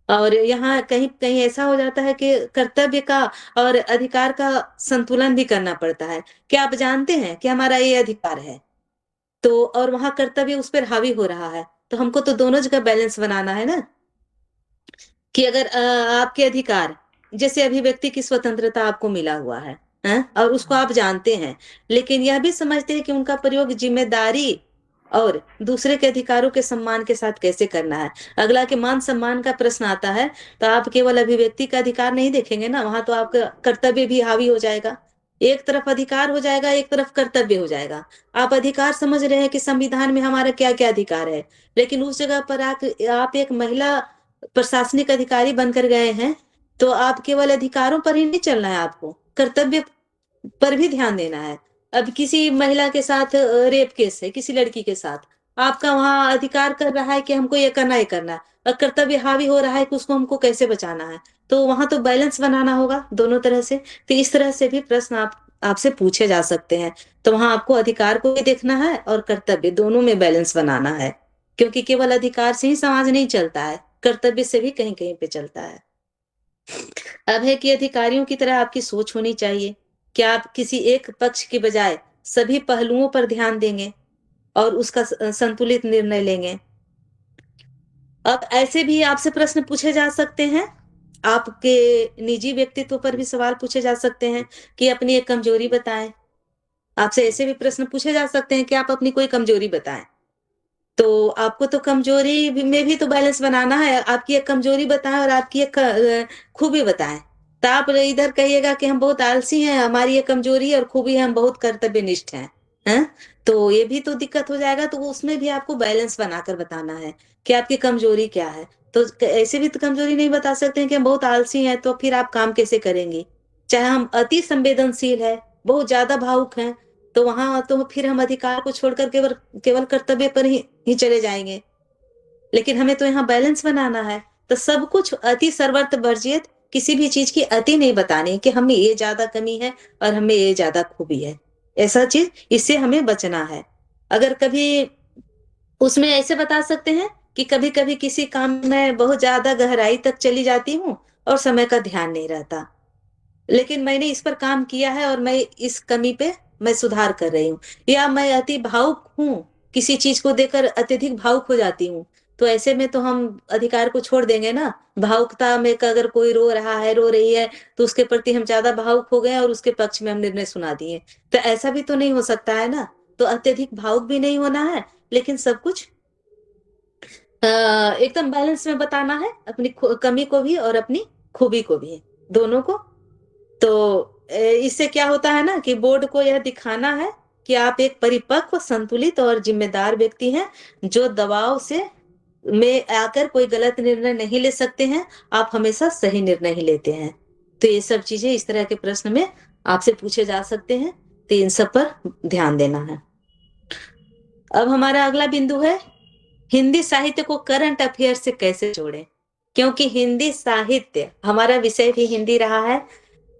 और यहाँ कहीं कहीं ऐसा हो जाता है कि कर्तव्य का और अधिकार का संतुलन भी करना पड़ता है। क्या आप जानते हैं कि हमारा ये अधिकार है, तो और वहां कर्तव्य उस पर हावी हो रहा है, तो हमको तो दोनों जगह बैलेंस बनाना है ना। कि अगर आपके अधिकार, जैसे अभिव्यक्ति की स्वतंत्रता आपको मिला हुआ है, और उसको आप जानते हैं, लेकिन यह भी समझते हैं कि उनका प्रयोग जिम्मेदारी और दूसरे के अधिकारों के सम्मान के साथ कैसे करना है। अगला के मान सम्मान का प्रश्न आता है तो आप केवल अभिव्यक्ति का अधिकार नहीं देखेंगे ना, वहां तो आपका कर्तव्य भी हावी हो जाएगा। एक तरफ अधिकार हो जाएगा, एक तरफ कर्तव्य हो जाएगा। आप अधिकार समझ रहे हैं कि संविधान में हमारा क्या क्या अधिकार है, लेकिन उस जगह पर आप एक महिला प्रशासनिक अधिकारी बनकर गए हैं, तो आप केवल अधिकारों पर ही नहीं चलना है, आपको कर्तव्य पर भी ध्यान देना है। अब किसी महिला के साथ रेप केस है, किसी लड़की के साथ, आपका वहां अधिकार कर रहा है कि हमको ये करना है करना है, और कर्तव्य हावी हो रहा है कि उसको हमको कैसे बचाना है। तो वहां तो बैलेंस बनाना होगा दोनों तरह से। तो इस तरह से भी प्रश्न आप आपसे पूछे जा सकते हैं। तो वहां आपको अधिकार को भी देखना है और कर्तव्य, दोनों में बैलेंस बनाना है, क्योंकि केवल अधिकार से ही समाज नहीं चलता है, कर्तव्य से भी कहीं कहीं पे चलता है। अब है कि अधिकारियों की तरह आपकी सोच होनी चाहिए कि आप किसी एक पक्ष के बजाय सभी पहलुओं पर ध्यान देंगे और उसका संतुलित निर्णय लेंगे। अब ऐसे भी आपसे प्रश्न पूछे जा सकते हैं, आपके निजी व्यक्तित्व पर भी सवाल पूछे जा सकते हैं कि अपनी एक कमजोरी बताएं। आपसे ऐसे भी प्रश्न पूछे जा सकते हैं कि आप अपनी कोई कमजोरी बताएं। तो आपको तो में भी तो बैलेंस बनाना है, आपकी एक कमजोरी बताएं और आपकी एक खूबी बताएं। तो आप इधर कहिएगा कि हम बहुत आलसी हैं, हमारी ये कमजोरी है, और खूबी है हम बहुत कर्तव्यनिष्ठ हैं, तो ये भी तो दिक्कत हो जाएगा। तो उसमें भी आपको बैलेंस बनाकर बताना है कि आपकी कमजोरी क्या है। तो ऐसे भी तो कमजोरी नहीं बता सकते हैं कि हम बहुत आलसी हैं, तो फिर आप काम कैसे करेंगे। चाहे हम अति संवेदनशील है, बहुत ज्यादा भावुक हैं, तो वहां तो फिर हम अधिकार को छोड़कर केवल केवल कर्तव्य पर ही चले जाएंगे। लेकिन हमें तो यहाँ बैलेंस बनाना है। तो सब कुछ अति सर्वत्र वर्जित, किसी भी चीज की अति नहीं बतानी कि हमें ये ज्यादा कमी है और हमें ये ज्यादा खूबी है, ऐसा चीज, इससे हमें बचना है। अगर कभी उसमें ऐसे बता सकते हैं कि कभी कभी किसी काम में बहुत ज्यादा गहराई तक चली जाती हूँ और समय का ध्यान नहीं रहता, लेकिन मैंने इस पर काम किया है और मैं इस कमी पे मैं सुधार कर रही हूँ। या मैं अति भावुक हूँ, किसी चीज को देखकर अत्यधिक भावुक हो जाती हूँ, तो ऐसे में तो हम अधिकार को छोड़ देंगे ना। भावुकता में अगर कोई रो रहा है, रो रही है, तो उसके प्रति हम ज्यादा भावुक हो गए और उसके पक्ष में हम निर्णय सुना दिए, तो ऐसा भी तो नहीं हो सकता है ना। तो अत्यधिक भावुक भी नहीं होना है, लेकिन सब कुछ एकदम बैलेंस में बताना है, अपनी कमी को भी और अपनी खूबी को भी, दोनों को। तो इससे क्या होता है ना कि बोर्ड को यह दिखाना है कि आप एक परिपक्व, संतुलित और जिम्मेदार व्यक्ति हैं, जो दबाव से में आकर कोई गलत निर्णय नहीं ले सकते हैं, आप हमेशा सही निर्णय ही लेते हैं। तो ये सब चीजें इस तरह के प्रश्न में आपसे पूछे जा सकते हैं, तो इन सब पर ध्यान देना है। अब हमारा अगला बिंदु है, हिंदी साहित्य को करंट अफेयर से कैसे जोड़ें। क्योंकि हिंदी साहित्य, हमारा विषय भी हिंदी रहा है,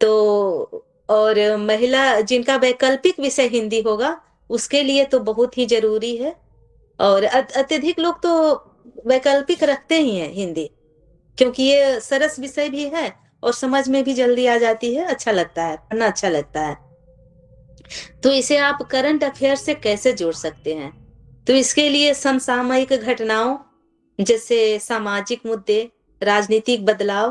तो और महिला जिनका वैकल्पिक विषय हिंदी होगा, उसके लिए तो बहुत ही जरूरी है। और अत्यधिक लोग तो वैकल्पिक रखते ही हैं हिंदी, क्योंकि ये सरस विषय भी है और समझ में भी जल्दी आ जाती है, अच्छा लगता है, पढ़ना अच्छा लगता है। तो इसे आप करंट अफेयर से कैसे जोड़ सकते हैं। तो इसके लिए समसामयिक घटनाओं जैसे सामाजिक मुद्दे, राजनीतिक बदलाव,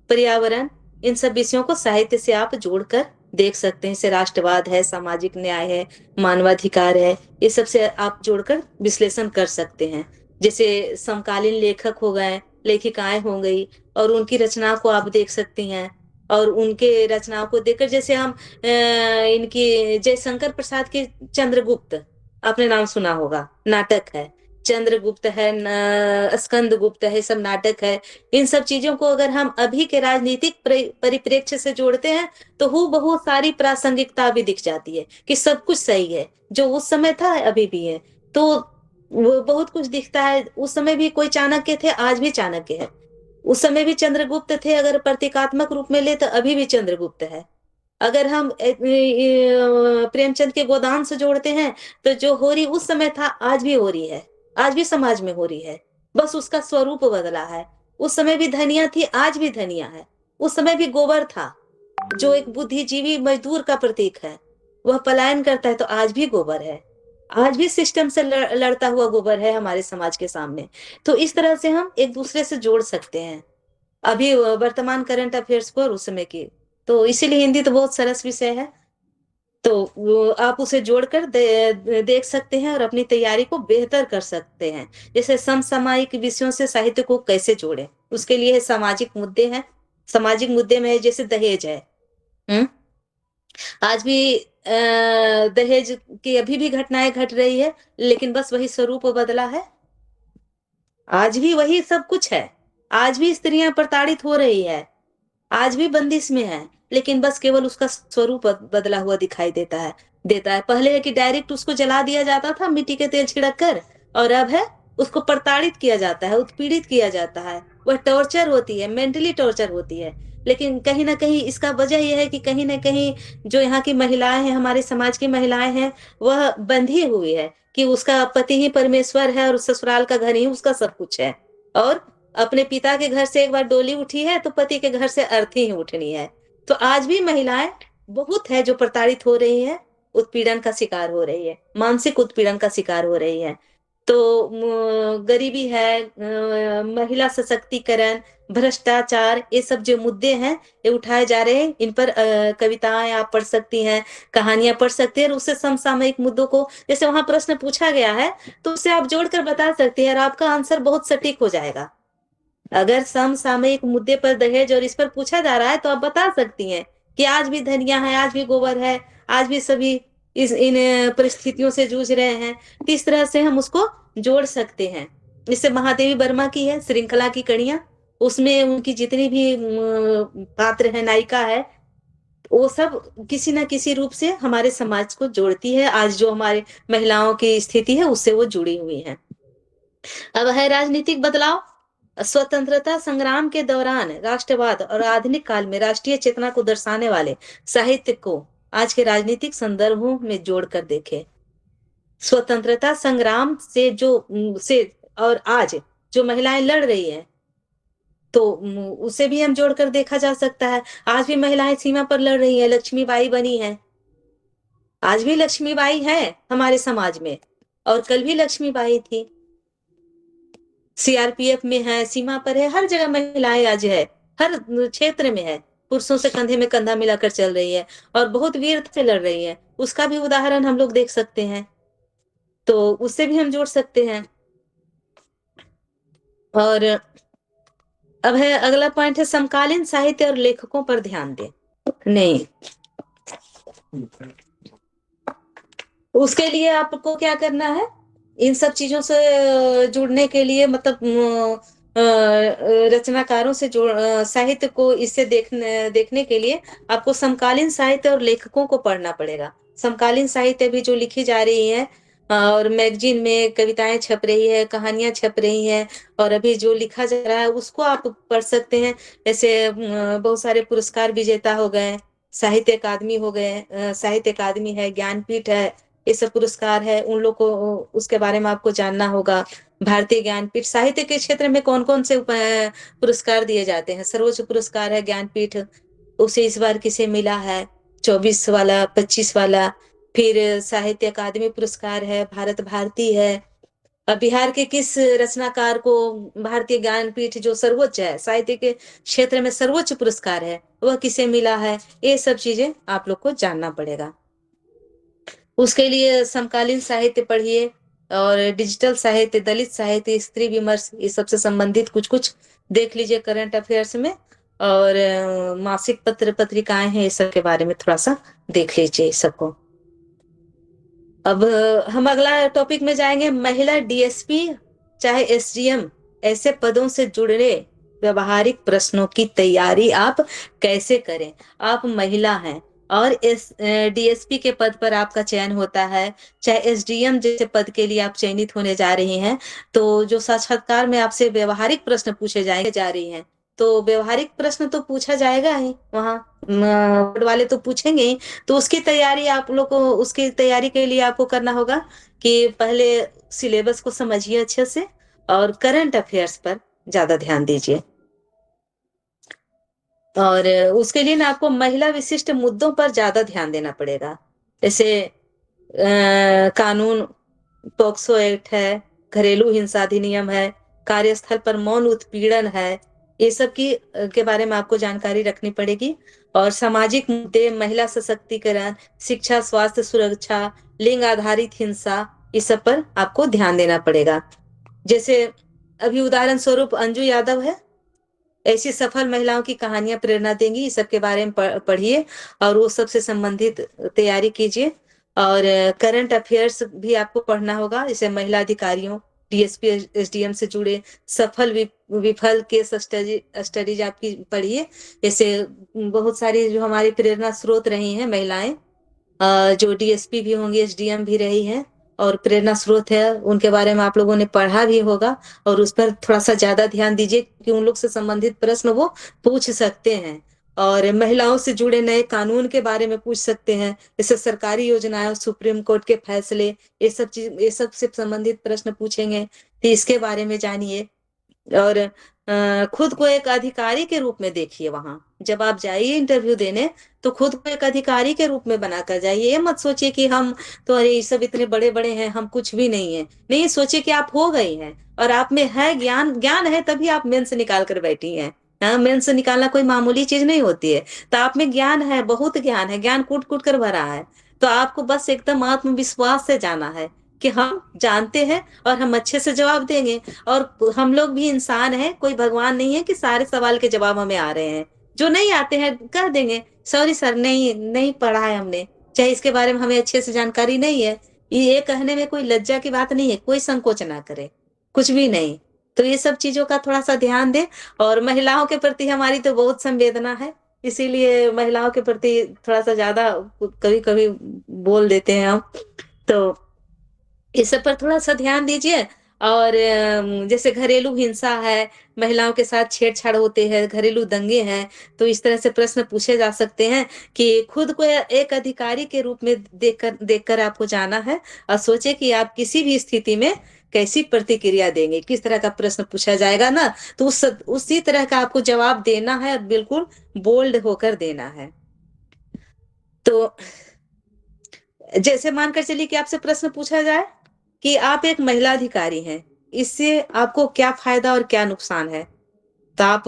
पर्यावरण, इन सब विषयों को साहित्य से आप जोड़कर देख सकते हैं। जैसे राष्ट्रवाद है, सामाजिक न्याय है, मानवाधिकार है, ये सब से आप जोड़कर विश्लेषण कर सकते हैं। जैसे समकालीन लेखक हो गए, लेखिकाएं हो गई, और उनकी रचना को आप देख सकती हैं। और उनके रचनाओं को देखकर, जैसे हम इनकी जयशंकर प्रसाद के चंद्रगुप्त, आपने नाम सुना होगा, नाटक है, चंद्रगुप्त है, स्कंदगुप्त है, सब नाटक है। इन सब चीजों को अगर हम अभी के राजनीतिक परिप्रेक्ष्य से जोड़ते हैं, तो हूबहू सारी प्रासंगिकता भी दिख जाती है कि सब कुछ सही है, जो उस समय था अभी भी है। तो वो बहुत कुछ दिखता है। उस समय भी कोई चाणक्य थे, आज भी चाणक्य है। उस समय भी चंद्रगुप्त थे, अगर प्रतीकात्मक रूप में ले तो अभी भी चंद्रगुप्त है। अगर हम प्रेमचंद के गोदान से जोड़ते हैं, तो जो हो रही उस समय था, आज भी हो रही है, आज भी समाज में हो रही है, बस उसका स्वरूप बदला है। उस समय भी धनिया थी, आज भी धनिया है। उस समय भी गोबर था, जो एक बुद्धिजीवी मजदूर का प्रतीक है, वह पलायन करता है, तो आज भी गोबर है, आज भी सिस्टम से लड़ता हुआ गोबर है हमारे समाज के सामने। तो इस तरह से हम एक दूसरे से जोड़ सकते हैं अभी वर्तमान करंट अफेयर्स को और उस समय की। तो इसीलिए हिंदी तो बहुत सरस विषय है, तो आप उसे जोड़कर देख सकते हैं और अपनी तैयारी को बेहतर कर सकते हैं। जैसे समसामयिक विषयों से साहित्य को कैसे जोड़ें, उसके लिए सामाजिक मुद्दे हैं। सामाजिक मुद्दे में जैसे दहेज है, आज भी दहेज की अभी भी घटनाएं घट रही है, लेकिन बस वही स्वरूप बदला है। आज भी वही सब कुछ है, आज भी स्त्रियां प्रताड़ित हो रही है, आज भी बंदिश में है, लेकिन बस केवल उसका स्वरूप बदला हुआ दिखाई देता है। पहले है कि डायरेक्ट उसको जला दिया जाता था मिट्टी के तेल छिड़क कर, और अब है उसको प्रताड़ित किया जाता है, उत्पीड़ित किया जाता है, वह टॉर्चर होती है, मेंटली टॉर्चर होती है। लेकिन कहीं ना कहीं इसका वजह यह है कि कहीं ना कहीं जो यहाँ की महिलाएं हैं, हमारे समाज की महिलाएं हैं, वह बंधी हुई है कि उसका पति ही परमेश्वर है और ससुराल का घर ही उसका सब कुछ है। और अपने पिता के घर से एक बार डोली उठी है तो पति के घर से अर्थी ही उठनी है। तो आज भी महिलाएं बहुत है जो प्रताड़ित हो रही है, उत्पीड़न का शिकार हो रही है, मानसिक उत्पीड़न का शिकार हो रही है। तो गरीबी है, महिला सशक्तिकरण, भ्रष्टाचार, ये सब जो मुद्दे हैं ये उठाए जा रहे हैं। इन पर कविताएं आप पढ़ सकती हैं, कहानियां पढ़ सकती हैं, और उससे समसामयिक मुद्दों को, जैसे वहां प्रश्न पूछा गया है तो उससे आप जोड़कर बता सकती हैं और आपका आंसर बहुत सटीक हो जाएगा। अगर समसामयिक मुद्दे पर दहेज और इस पर पूछा जा रहा है तो आप बता सकती हैं कि आज भी धनिया है, आज भी गोबर है, आज भी सभी इन परिस्थितियों से जूझ रहे हैं। तो इस तरह से हम उसको जोड़ सकते हैं। इससे महादेवी वर्मा की है श्रृंखला की कड़ियां, उसमें उनकी जितनी भी पात्र है, नायिका है, वो सब किसी ना किसी रूप से हमारे समाज को जोड़ती है। आज जो हमारे महिलाओं की स्थिति है उससे वो जुड़ी हुई है। अब है राजनीतिक बदलाव। स्वतंत्रता संग्राम के दौरान राष्ट्रवाद और आधुनिक काल में राष्ट्रीय चेतना को दर्शाने वाले साहित्य को आज के राजनीतिक संदर्भों में जोड़कर देखें। स्वतंत्रता संग्राम से और आज जो महिलाएं लड़ रही हैं, तो उसे भी हम जोड़कर देखा जा सकता है। आज भी महिलाएं सीमा पर लड़ रही हैं, लक्ष्मीबाई बनी है, आज भी लक्ष्मीबाई है हमारे समाज में, और कल भी लक्ष्मीबाई थी। सीआरपीएफ में है, सीमा पर है, हर जगह महिलाएं आज है, हर क्षेत्र में है, पुरुषों से कंधे में कंधा मिलाकर चल रही है और बहुत वीरता से लड़ रही है। उसका भी उदाहरण हम लोग देख सकते हैं, तो उससे भी हम जोड़ सकते हैं। और अब है अगला पॉइंट है समकालीन साहित्य और लेखकों पर ध्यान दें। नहीं, उसके लिए आपको क्या करना है, इन सब चीजों से जुड़ने के लिए, मतलब रचनाकारों से जोड़ साहित्य को इससे देखने के लिए आपको समकालीन साहित्य और लेखकों को पढ़ना पड़ेगा। समकालीन साहित्य भी जो लिखी जा रही है और मैगजीन में कविताएं छप रही है, कहानियां छप रही हैं, और अभी जो लिखा जा रहा है उसको आप पढ़ सकते हैं। जैसे बहुत सारे पुरस्कार विजेता हो गए, साहित्य अकादमी हो गए, साहित्य अकादमी है, ज्ञानपीठ है, ये सब पुरस्कार है, उन लोग को उसके बारे में आपको जानना होगा। भारतीय ज्ञानपीठ, साहित्य के क्षेत्र में कौन कौन से पुरस्कार दिए जाते हैं। सर्वोच्च पुरस्कार है ज्ञानपीठ, उसे इस बार किसे मिला है, 24 वाला, 25 वाला। फिर साहित्य अकादमी पुरस्कार है, भारत भारती है। बिहार के किस रचनाकार को भारतीय ज्ञानपीठ जो सर्वोच्च है, साहित्य के क्षेत्र में सर्वोच्च पुरस्कार है, वह किसे मिला है, ये सब चीजें आप लोग को जानना पड़ेगा। उसके लिए समकालीन साहित्य पढ़िए और डिजिटल साहित्य, दलित साहित्य, स्त्री विमर्श, ये सबसे संबंधित कुछ कुछ देख लीजिए करंट अफेयर्स में। और मासिक पत्र पत्रिकाएं हैं, इस सब के बारे में थोड़ा सा देख लीजिए सबको। अब हम अगला टॉपिक में जाएंगे, महिला डीएसपी चाहे एसडीएम ऐसे पदों से जुड़े व्यवहारिक प्रश्नों की तैयारी आप कैसे करें। आप महिला हैं और डीएसपी के पद पर आपका चयन होता है, चाहे एसडीएम जैसे पद के लिए आप चयनित होने जा रही हैं, तो जो साक्षात्कार में आपसे व्यवहारिक प्रश्न पूछे जाएंगे जा रही हैं, तो व्यवहारिक प्रश्न तो पूछा जाएगा ही, वहाँ बोर्ड वाले तो पूछेंगे ही। तो उसकी तैयारी आप लोग को, उसकी तैयारी के लिए आपको करना होगा कि पहले सिलेबस को समझिए अच्छे से और करंट अफेयर्स पर ज्यादा ध्यान दीजिए। और उसके लिए ना आपको महिला विशिष्ट मुद्दों पर ज्यादा ध्यान देना पड़ेगा। जैसे कानून, पॉक्सो एक्ट है, घरेलू हिंसा अधिनियम है, कार्यस्थल पर मौन उत्पीड़न है, ये सब के बारे में आपको जानकारी रखनी पड़ेगी। और सामाजिक मुद्दे, महिला सशक्तिकरण, शिक्षा, स्वास्थ्य, सुरक्षा, लिंग आधारित हिंसा, इस सब पर आपको ध्यान देना पड़ेगा। जैसे अभी उदाहरण स्वरूप अंजू यादव है, ऐसी सफल महिलाओं की कहानियां प्रेरणा देंगी, इस सब के बारे में पढ़िए और वो सबसे संबंधित तैयारी कीजिए। और करंट अफेयर्स भी आपको पढ़ना होगा, जैसे महिला अधिकारियों, डीएसपी एसडीएम से जुड़े सफल विफल केस स्टडीज आपकी पढ़िए। जैसे बहुत सारी जो हमारी प्रेरणा स्रोत रही हैं महिलाएं, जो डीएसपी भी होंगी, एसडीएम भी रही हैं और प्रेरणा स्रोत है, उनके बारे में आप लोगों ने पढ़ा भी होगा और उस पर थोड़ा सा ज्यादा ध्यान दीजिए कि उन लोग से संबंधित प्रश्न वो पूछ सकते हैं। और महिलाओं से जुड़े नए कानून के बारे में पूछ सकते हैं, जैसे सरकारी योजनाएं, सुप्रीम कोर्ट के फैसले, ये सब से संबंधित प्रश्न पूछेंगे, तो इसके बारे में जानिए। और खुद को एक अधिकारी के रूप में देखिए। वहां जब आप जाइए इंटरव्यू देने, तो खुद को एक अधिकारी के रूप में बनाकर जाइए। ये मत सोचिए कि हम तो, अरे ये सब इतने बड़े बड़े हैं, हम कुछ भी नहीं है। नहीं, सोचिए कि आप हो गई हैं और आप में है ज्ञान। ज्ञान है तभी आप मेंस निकाल कर बैठी हैं। हाँ, मेंस निकालना कोई मामूली चीज नहीं होती है। तो आप में ज्ञान है, बहुत ज्ञान है, ज्ञान कूट कूट कर भरा है। तो आपको बस एकदम आत्मविश्वास से जाना है कि हम जानते हैं और हम अच्छे से जवाब देंगे। और हम लोग भी इंसान हैं, कोई भगवान नहीं है कि सारे सवाल के जवाब हमें आ रहे हैं। जो नहीं आते हैं कह देंगे, सॉरी सर, नहीं नहीं पढ़ा है हमने, चाहे इसके बारे में हमें अच्छे से जानकारी नहीं है। ये कहने में कोई लज्जा की बात नहीं है, कोई संकोच ना करे, कुछ भी नहीं। तो ये सब चीजों का थोड़ा सा ध्यान दे। और महिलाओं के प्रति हमारी तो बहुत संवेदना है, इसीलिए महिलाओं के प्रति थोड़ा सा ज्यादा कभी कभी बोल देते हैं हम। तो इस सब पर थोड़ा सा ध्यान दीजिए। और जैसे घरेलू हिंसा है, महिलाओं के साथ छेड़छाड़ होते हैं, घरेलू दंगे हैं, तो इस तरह से प्रश्न पूछे जा सकते हैं कि खुद को एक अधिकारी के रूप में देखकर आपको जाना है। और सोचे कि आप किसी भी स्थिति में कैसी प्रतिक्रिया देंगे, किस तरह का प्रश्न पूछा जाएगा ना, तो उसी तरह का आपको जवाब देना है और बिल्कुल बोल्ड होकर देना है। तो जैसे मानकर चलिए कि आपसे प्रश्न पूछा जाए कि आप एक महिला अधिकारी हैं, इससे आपको क्या फायदा और क्या नुकसान है, तो आप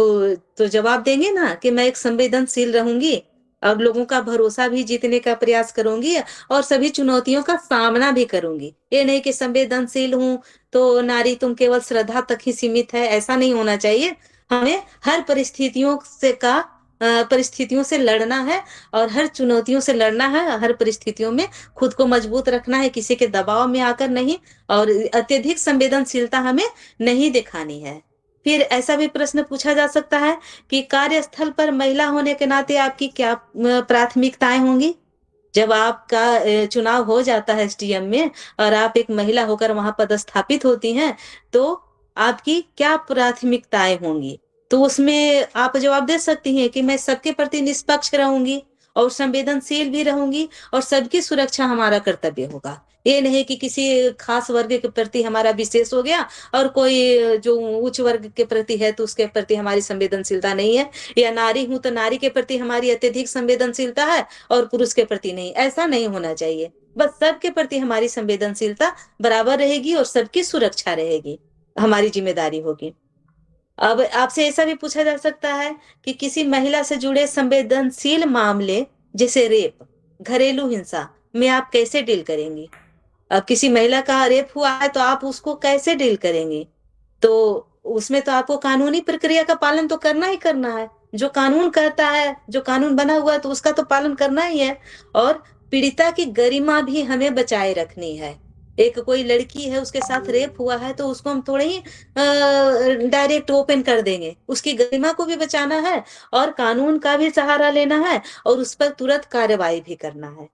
तो जवाब देंगे ना कि मैं एक संवेदनशील रहूंगी और लोगों का भरोसा भी जीतने का प्रयास करूंगी और सभी चुनौतियों का सामना भी करूंगी। ये नहीं कि संवेदनशील हूं तो नारी तुम केवल श्रद्धा तक ही सीमित है, ऐसा नहीं होना चाहिए। हमें हर परिस्थितियों से लड़ना है और हर चुनौतियों से लड़ना है। हर परिस्थितियों में खुद को मजबूत रखना है, किसी के दबाव में आकर नहीं, और अत्यधिक संवेदनशीलता हमें नहीं दिखानी है। फिर ऐसा भी प्रश्न पूछा जा सकता है कि कार्यस्थल पर महिला होने के नाते आपकी क्या प्राथमिकताएं होंगी। जब आपका चुनाव हो जाता है एसडीएम में और आप एक महिला होकर वहां पदस्थापित होती हैं, तो आपकी क्या प्राथमिकताएं होंगी। तो उसमें आप जवाब दे सकती हैं कि मैं सबके प्रति निष्पक्ष रहूंगी और संवेदनशील भी रहूंगी और सबकी सुरक्षा हमारा कर्तव्य होगा। ये नहीं कि किसी खास वर्ग के प्रति हमारा विशेष हो गया और कोई जो उच्च वर्ग के प्रति है तो उसके प्रति हमारी संवेदनशीलता नहीं है, या नारी हूं तो नारी के प्रति हमारी अत्यधिक संवेदनशीलता है और पुरुष के प्रति नहीं। ऐसा नहीं होना चाहिए। बस सबके प्रति हमारी संवेदनशीलता बराबर रहेगी और सबकी सुरक्षा रहेगी, हमारी जिम्मेदारी होगी। अब आपसे ऐसा भी पूछा जा सकता है कि किसी महिला से जुड़े संवेदनशील मामले जैसे रेप, घरेलू हिंसा में आप कैसे डील करेंगी। अब किसी महिला का रेप हुआ है तो आप उसको कैसे डील करेंगे। तो उसमें तो आपको कानूनी प्रक्रिया का पालन तो करना ही करना है। जो कानून कहता है, जो कानून बना हुआ है, तो उसका तो पालन करना ही है। और पीड़िता की गरिमा भी हमें बचाए रखनी है। एक कोई लड़की है, उसके साथ रेप हुआ है, तो उसको हम थोड़े ही डायरेक्ट ओपन कर देंगे। उसकी गरिमा को भी बचाना है और कानून का भी सहारा लेना है और उस पर तुरंत कार्रवाई भी करना है।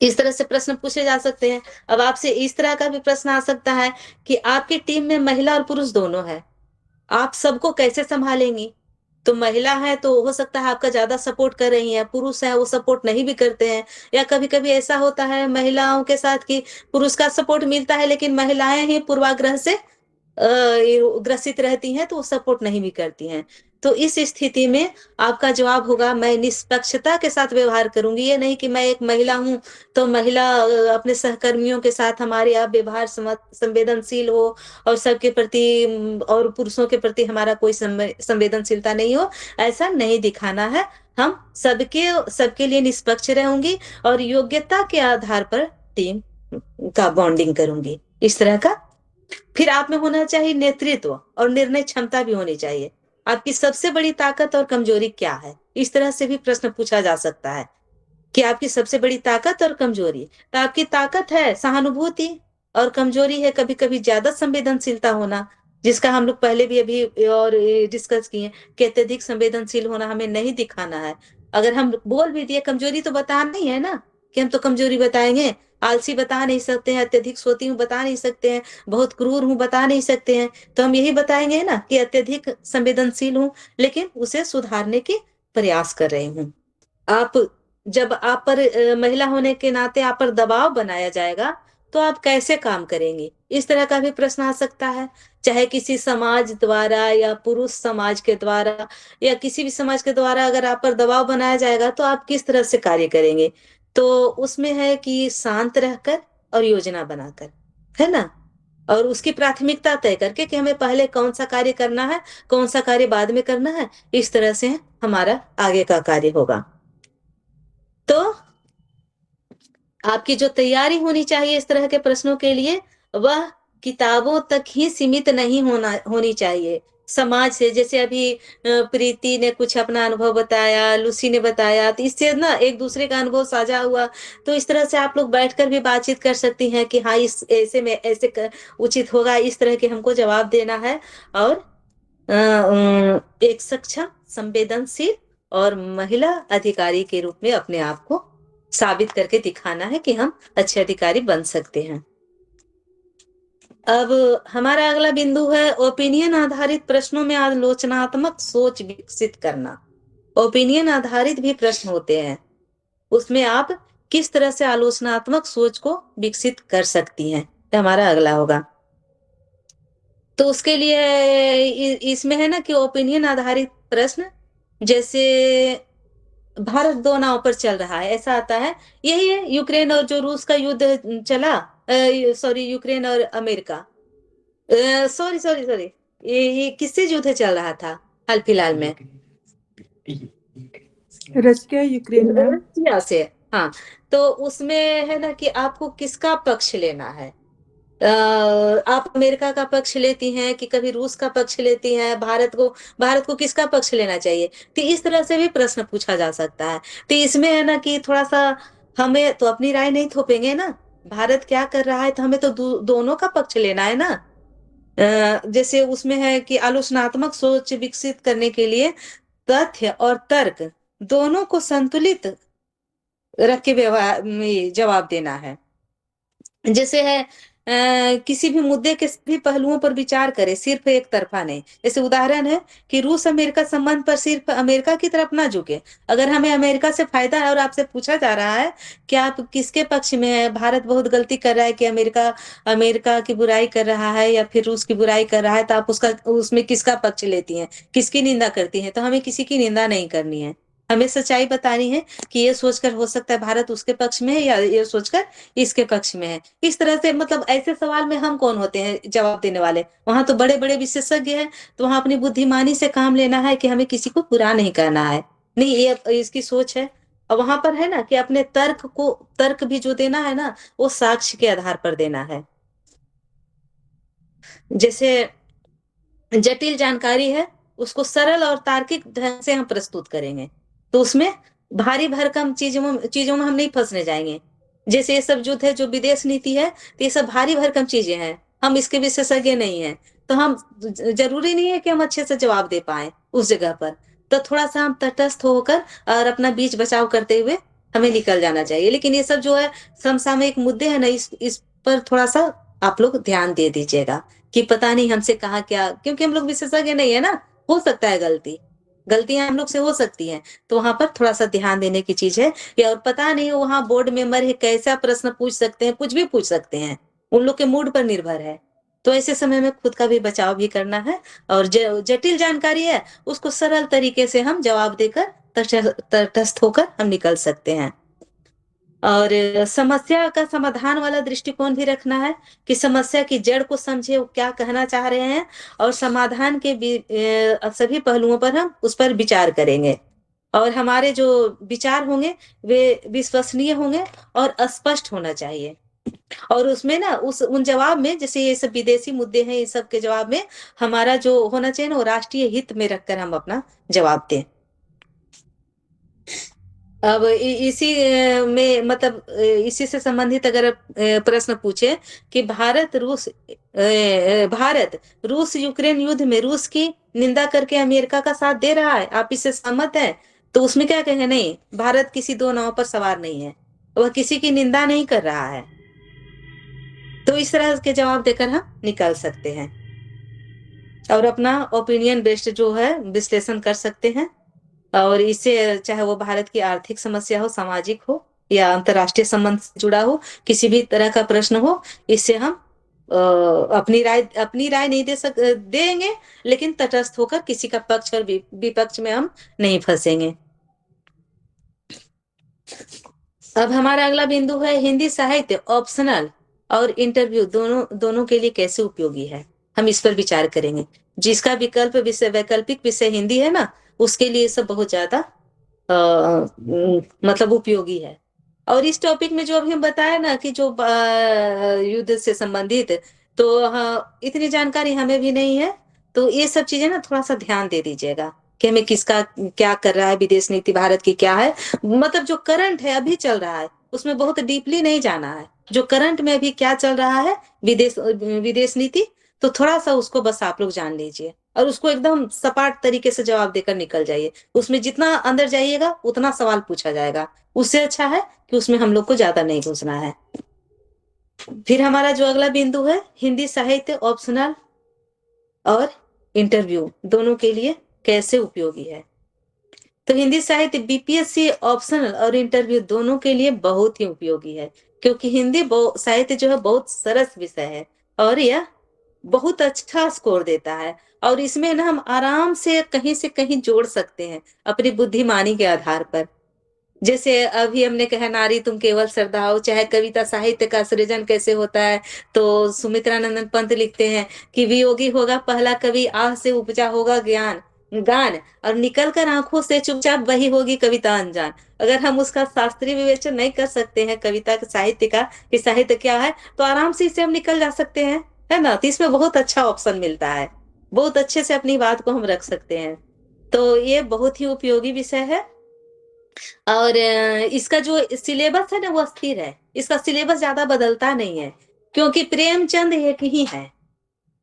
इस तरह से प्रश्न पूछे जा सकते हैं। अब आपसे इस तरह का भी प्रश्न आ सकता है कि आपकी टीम में महिला और पुरुष दोनों है, आप सबको कैसे संभालेंगी। तो महिला है तो हो सकता है आपका ज्यादा सपोर्ट कर रही है, पुरुष है वो सपोर्ट नहीं भी करते हैं, या कभी कभी ऐसा होता है महिलाओं के साथ कि पुरुष का सपोर्ट मिलता है लेकिन महिलाएं ही पूर्वाग्रह से ग्रसित रहती हैं तो वो सपोर्ट नहीं भी करती हैं। तो इस स्थिति में आपका जवाब होगा, मैं निष्पक्षता के साथ व्यवहार करूंगी। ये नहीं कि मैं एक महिला हूं तो महिला अपने सहकर्मियों के साथ हमारे आप व्यवहार संवेदनशील हो और सबके प्रति और पुरुषों के प्रति हमारा कोई संवेदनशीलता नहीं हो, ऐसा नहीं दिखाना है। हम सबके लिए निष्पक्ष रहूंगी और योग्यता के आधार पर टीम का बॉन्डिंग करूंगी, इस तरह का। फिर आप में होना चाहिए नेतृत्व और निर्णय क्षमता भी होनी चाहिए। आपकी सबसे बड़ी ताकत और कमजोरी क्या है, इस तरह से भी प्रश्न पूछा जा सकता है कि आपकी सबसे बड़ी ताकत और कमजोरी। तो आपकी ताकत है सहानुभूति और कमजोरी है कभी कभी ज्यादा संवेदनशीलता होना, जिसका हम लोग पहले भी अभी और डिस्कस किए कि अत्यधिक संवेदनशील होना हमें नहीं दिखाना है। अगर हम बोल भी दिए, कमजोरी तो बताना नहीं है ना कि हम तो कमजोरी बताएंगे। आलसी बता नहीं सकते हैं, अत्यधिक सोती हूँ बता नहीं सकते हैं, बहुत क्रूर हूँ बता नहीं सकते हैं। तो हम यही बताएंगे ना कि अत्यधिक संवेदनशील हूँ, लेकिन उसे सुधारने की प्रयास कर रही हूँ। आप जब आप पर महिला होने के नाते आप पर दबाव बनाया जाएगा तो आप कैसे काम करेंगे, इस तरह का भी प्रश्न आ सकता है। चाहे किसी समाज द्वारा या पुरुष समाज के द्वारा या किसी भी समाज के द्वारा अगर आप पर दबाव बनाया जाएगा तो आप किस तरह से कार्य करेंगे। तो उसमें है कि शांत रहकर और योजना बनाकर, है ना, और उसकी प्राथमिकता तय करके कि हमें पहले कौन सा कार्य करना है, कौन सा कार्य बाद में करना है, इस तरह से हमारा आगे का कार्य होगा। तो आपकी जो तैयारी होनी चाहिए इस तरह के प्रश्नों के लिए, वह किताबों तक ही सीमित नहीं होनी चाहिए। समाज से, जैसे अभी प्रीति ने कुछ अपना अनुभव बताया, लूसी ने बताया, तो इससे ना एक दूसरे का अनुभव साझा हुआ। तो इस तरह से आप लोग बैठकर भी बातचीत कर सकती हैं कि हाँ इस ऐसे में ऐसे उचित होगा, इस तरह के हमको जवाब देना है। और एक सक्षम, संवेदनशील और महिला अधिकारी के रूप में अपने आप को साबित करके दिखाना है कि हम अच्छे अधिकारी बन सकते हैं। अब हमारा अगला बिंदु है ओपिनियन आधारित प्रश्नों में आलोचनात्मक सोच विकसित करना। ओपिनियन आधारित भी प्रश्न होते हैं, उसमें आप किस तरह से आलोचनात्मक सोच को विकसित कर सकती हैं, ये हमारा अगला होगा। तो उसके लिए इसमें है ना कि ओपिनियन आधारित प्रश्न, जैसे भारत दो नाव पर चल रहा है, ऐसा आता है। यही है यूक्रेन और जो रूस का युद्ध चला, सॉरी यूक्रेन और अमेरिका, सॉरी सॉरी सॉरी, ये किससे युद्ध चल रहा था हाल फिलहाल में? Russia Ukraine ma'am. रशिया से। हाँ, तो उसमें है ना कि आपको किसका पक्ष लेना है। आप अमेरिका का पक्ष लेती हैं कि कभी रूस का पक्ष लेती हैं, भारत को किसका पक्ष लेना चाहिए। तो इस तरह से भी प्रश्न पूछा जा सकता है। तो इसमें है ना कि थोड़ा सा हमें तो अपनी राय नहीं थोपेंगे ना, भारत क्या कर रहा है तो हमें तो दोनों का पक्ष लेना है ना। जैसे उसमें है कि आलोचनात्मक सोच विकसित करने के लिए तथ्य और तर्क दोनों को संतुलित रख के जवाब देना है। जैसे है किसी भी मुद्दे के सभी पहलुओं पर विचार करें, सिर्फ एक तरफा नहीं। जैसे उदाहरण है कि रूस अमेरिका संबंध पर सिर्फ अमेरिका की तरफ ना झुके। अगर हमें अमेरिका से फायदा है और आपसे पूछा जा रहा है कि आप किसके पक्ष में है, भारत बहुत गलती कर रहा है कि अमेरिका अमेरिका की बुराई कर रहा है या फिर रूस की बुराई कर रहा है, तो आप उसमें किसका पक्ष लेती हैं, किसकी निंदा करती हैं। तो हमें किसी की निंदा नहीं करनी है, हमें सच्चाई बतानी है कि ये सोचकर हो सकता है भारत उसके पक्ष में है या ये सोचकर इसके पक्ष में है। इस तरह से मतलब ऐसे सवाल में हम कौन होते हैं जवाब देने वाले, वहां तो बड़े बड़े विशेषज्ञ हैं। तो वहां अपनी बुद्धिमानी से काम लेना है कि हमें किसी को बुरा नहीं करना है, नहीं ये इसकी सोच है। और वहां पर है ना कि अपने तर्क भी जो देना है ना, वो साक्ष्य के आधार पर देना है। जैसे जटिल जानकारी है उसको सरल और तार्किक ढंग से हम प्रस्तुत करेंगे, तो उसमें भारी भरकम चीजों में हम नहीं फंसने जाएंगे। जैसे ये सब युद्ध है, जो विदेश नीति है, तो ये सब भारी भरकम चीजें हैं, हम इसके विशेषज्ञ नहीं हैं। तो हम जरूरी नहीं है कि हम अच्छे से जवाब दे पाए उस जगह पर। तो थोड़ा सा हम तटस्थ होकर और अपना बीच बचाव करते हुए हमें निकल जाना चाहिए। लेकिन ये सब जो है समसामयिक मुद्दे है ना, इस पर थोड़ा सा आप लोग ध्यान दे दीजिएगा कि पता नहीं हमसे कहा क्या, क्योंकि हम लोग विशेषज्ञ नहीं है ना, हो सकता है गलतियां हम लोग से हो सकती हैं। तो वहां पर थोड़ा सा ध्यान देने की चीज है। या और पता नहीं वहां बोर्ड मेंबर है कैसा प्रश्न पूछ सकते हैं, कुछ भी पूछ सकते हैं, उन लोग के मूड पर निर्भर है। तो ऐसे समय में खुद का भी बचाव भी करना है। और जटिल जानकारी है उसको सरल तरीके से हम जवाब देकर तटस्थ होकर हम निकल सकते हैं। और समस्या का समाधान वाला दृष्टिकोण भी रखना है कि समस्या की जड़ को समझे, वो क्या कहना चाह रहे हैं, और समाधान के सभी पहलुओं पर हम उस पर विचार करेंगे। और हमारे जो विचार होंगे वे विश्वसनीय होंगे और स्पष्ट होना चाहिए। और उसमें ना उन जवाब में, जैसे ये सब विदेशी मुद्दे हैं, ये सब के जवाब में हमारा जो होना चाहिए ना, वो राष्ट्रीय हित में रखकर हम अपना जवाब दें। अब इसी में मतलब इसी से संबंधित अगर प्रश्न पूछे कि भारत रूस यूक्रेन युद्ध में रूस की निंदा करके अमेरिका का साथ दे रहा है, आप इससे सहमत हैं? तो उसमें क्या कहेंगे, नहीं, भारत किसी दो नाव पर सवार नहीं है, वह किसी की निंदा नहीं कर रहा है। तो इस तरह के जवाब देकर हम निकाल सकते हैं और अपना ओपिनियन बेस्ड जो है विश्लेषण कर सकते हैं। और इससे चाहे वो भारत की आर्थिक समस्या हो, सामाजिक हो या अंतर्राष्ट्रीय संबंध से जुड़ा हो, किसी भी तरह का प्रश्न हो, इससे हम अपनी राय नहीं देंगे, लेकिन तटस्थ होकर किसी का पक्ष और विपक्ष में हम नहीं फंसेंगे। अब हमारा अगला बिंदु है हिंदी साहित्य ऑप्शनल और इंटरव्यू दोनों दोनों के लिए कैसे उपयोगी है, हम इस पर विचार करेंगे। जिसका वैकल्पिक विषय हिंदी है ना, उसके लिए सब बहुत ज्यादा मतलब उपयोगी है। और इस टॉपिक में जो अभी हम बताया ना कि जो युद्ध से संबंधित, तो हाँ, इतनी जानकारी हमें भी नहीं है, तो ये सब चीजें ना थोड़ा सा ध्यान दे दीजिएगा कि हमें किसका क्या कर रहा है, विदेश नीति भारत की क्या है, मतलब जो करंट है अभी चल रहा है उसमें बहुत डीपली नहीं जाना है। जो करंट में अभी क्या चल रहा है विदेश नीति, तो थोड़ा सा उसको बस आप लोग जान लीजिए और उसको एकदम सपाट तरीके से जवाब देकर निकल जाइए। उसमें जितना अंदर जाइएगा उतना सवाल पूछा जाएगा, उससे अच्छा है कि उसमें हम लोग को ज्यादा नहीं घुसना है। फिर हमारा जो अगला बिंदु है हिंदी साहित्य ऑप्शनल और इंटरव्यू दोनों के लिए कैसे उपयोगी है। तो हिंदी साहित्य बीपीएससी ऑप्शनल और इंटरव्यू दोनों के लिए बहुत ही उपयोगी है, क्योंकि हिंदी साहित्य जो है बहुत सरस विषय है और यह बहुत अच्छा स्कोर देता है। और इसमें ना हम आराम से कहीं जोड़ सकते हैं अपनी बुद्धिमानी के आधार पर। जैसे अभी हमने कहा नारी तुम केवल श्रद्धा हो, चाहे कविता साहित्य का सृजन कैसे होता है, तो सुमित्रा नंदन पंत लिखते हैं कि वियोगी होगा पहला कवि, आह से उपजा होगा ज्ञान गान, और निकल कर आंखों से चुपचाप वही होगी कविता अनजान। अगर हम उसका शास्त्रीय विवेचन नहीं कर सकते हैं कविता के साहित्य का कि साहित्य क्या है, तो आराम से इससे हम निकल जा सकते हैं, है ना। तो इसमें बहुत अच्छा ऑप्शन मिलता है, बहुत अच्छे से अपनी बात को हम रख सकते हैं। तो ये बहुत ही उपयोगी विषय है। और इसका जो सिलेबस है ना वो स्थिर है, इसका सिलेबस ज्यादा बदलता नहीं है, क्योंकि प्रेमचंद एक ही है।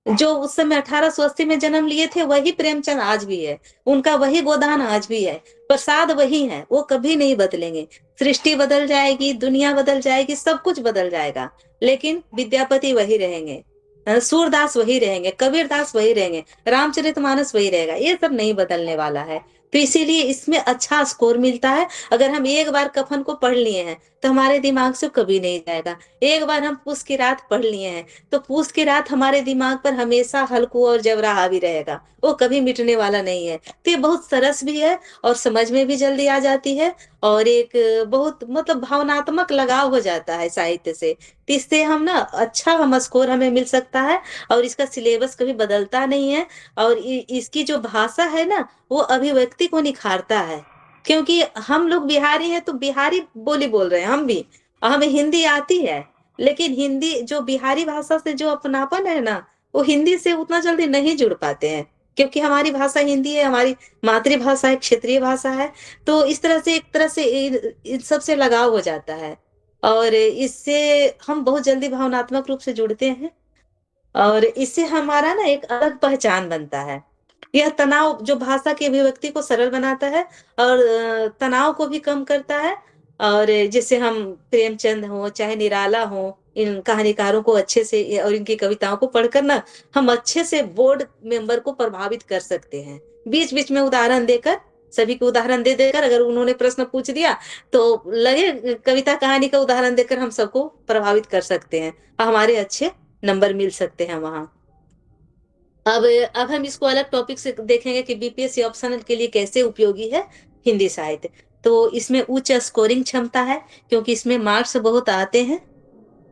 जो उस समय 1880 में जन्म लिए थे वही प्रेमचंद आज भी है, उनका वही गोदान आज भी है, प्रसाद वही है, वो कभी नहीं बदलेंगे। सृष्टि बदल जाएगी, दुनिया बदल जाएगी, सब कुछ बदल जाएगा, लेकिन विद्यापति वही रहेंगे, सूरदास वही रहेंगे, कबीरदास वही रहेंगे, रामचरितमानस वही रहेगा, ये सब नहीं बदलने वाला है। तो इसीलिए इसमें अच्छा स्कोर मिलता है। अगर हम एक बार कफन को पढ़ लिए हैं तो हमारे दिमाग से कभी नहीं जाएगा। एक बार हम पूस की रात पढ़ लिए हैं तो पूस की रात हमारे दिमाग पर हमेशा हल्कू और जबरा हावी रहेगा, वो कभी मिटने वाला नहीं है। तो ये बहुत सरस भी है और समझ में भी जल्दी आ जाती है, और एक बहुत मतलब भावनात्मक लगाव हो जाता है साहित्य से। तो इससे हम ना अच्छा हम स्कोर हमें मिल सकता है, और इसका सिलेबस कभी बदलता नहीं है। और इसकी जो भाषा है ना वो अभिव्यक्ति को निखारता है, क्योंकि हम लोग बिहारी हैं तो बिहारी बोली बोल रहे हैं हम भी, हमें हिंदी आती है, लेकिन हिंदी जो बिहारी भाषा से जो अपनापन है ना वो हिंदी से उतना जल्दी नहीं जुड़ पाते हैं, क्योंकि हमारी भाषा हिंदी है, हमारी मातृभाषा है, क्षेत्रीय भाषा है। तो इस तरह से एक तरह से इन सब से लगाव हो जाता है, और इससे हम बहुत जल्दी भावनात्मक रूप से जुड़ते हैं, और इससे हमारा ना एक अलग पहचान बनता है। यह तनाव जो भाषा की अभिव्यक्ति को सरल बनाता है और तनाव को भी कम करता है। और जैसे हम प्रेमचंद हो चाहे निराला हो, इन कहानीकारों को अच्छे से और इनकी कविताओं को पढ़कर ना हम अच्छे से बोर्ड मेंबर को प्रभावित कर सकते हैं। बीच बीच में उदाहरण देकर, सभी को उदाहरण दे देकर, अगर उन्होंने प्रश्न पूछ दिया तो लगे कविता कहानी का उदाहरण देकर हम सबको प्रभावित कर सकते हैं, हमारे अच्छे नंबर मिल सकते हैं वहां। अब हम इसको अलग टॉपिक से देखेंगे कि बीपीएससी ऑप्शनल के लिए कैसे उपयोगी है हिंदी साहित्य। तो इसमें उच्च स्कोरिंग क्षमता है, क्योंकि इसमें मार्क्स बहुत आते हैं,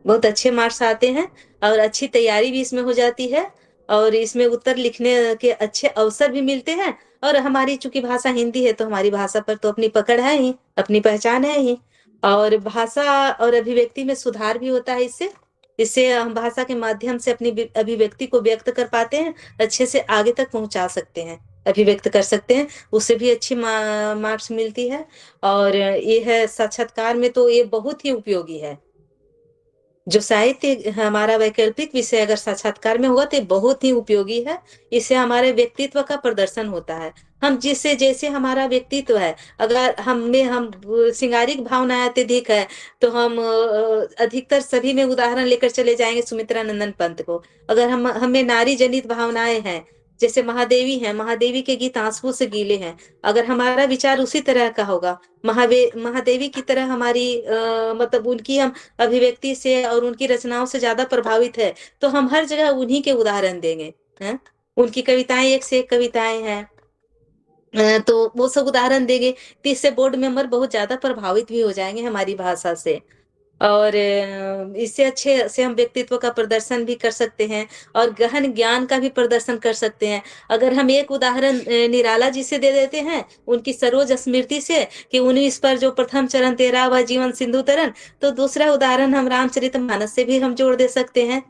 बहुत अच्छे मार्क्स आते हैं, और अच्छी तैयारी भी इसमें हो जाती है, और इसमें उत्तर लिखने के अच्छे अवसर भी मिलते हैं। और हमारी चूंकि भाषा हिंदी है तो हमारी भाषा पर तो अपनी पकड़ है ही, अपनी पहचान है ही, और भाषा और अभिव्यक्ति में सुधार भी होता है इससे। इससे हम भाषा के माध्यम से अपनी अभिव्यक्ति को व्यक्त कर पाते हैं, अच्छे से आगे तक पहुंचा सकते हैं, अभिव्यक्त कर सकते हैं, उससे भी अच्छी मार्क्स मिलती है। और ये है साक्षात्कार में तो ये बहुत ही उपयोगी है। जो साहित्य हमारा वैकल्पिक विषय अगर साक्षात्कार में होगा तो ये बहुत ही उपयोगी है। इससे हमारे व्यक्तित्व का प्रदर्शन होता है, हम जिससे जैसे हमारा व्यक्तित्व है, अगर हम सिंगारिक भावनाएं अत्यधिक है तो हम अधिकतर सभी में उदाहरण लेकर चले जाएंगे सुमित्रा नंदन पंत को। अगर हम हमें नारी जनित भावनाएं हैं, जैसे महादेवी है, महादेवी के गीत आंसुओं से गीले हैं। अगर हमारा विचार उसी तरह का होगा, महादेवी की तरह हमारी मतलब उनकी हम अभिव्यक्ति से और उनकी रचनाओं से ज्यादा प्रभावित है, तो हम हर जगह उन्हीं के उदाहरण देंगे। हैं? उनकी कविताएं एक से एक कविताएं हैं। तो वो सब उदाहरण देंगे, तो इससे बोर्ड मेंबर बहुत ज्यादा प्रभावित भी हो जाएंगे हमारी भाषा से। और इससे अच्छे से हम व्यक्तित्व का प्रदर्शन भी कर सकते हैं और गहन ज्ञान का भी प्रदर्शन कर सकते हैं। अगर हम एक उदाहरण निराला जी से दे देते हैं, उनकी सरोज स्मृति से, कि 19 पर जो प्रथम चरण तेरा वह जीवन सिंधु तरन, तो दूसरा उदाहरण हम रामचरितमानस से भी हम जोड़ दे सकते हैं।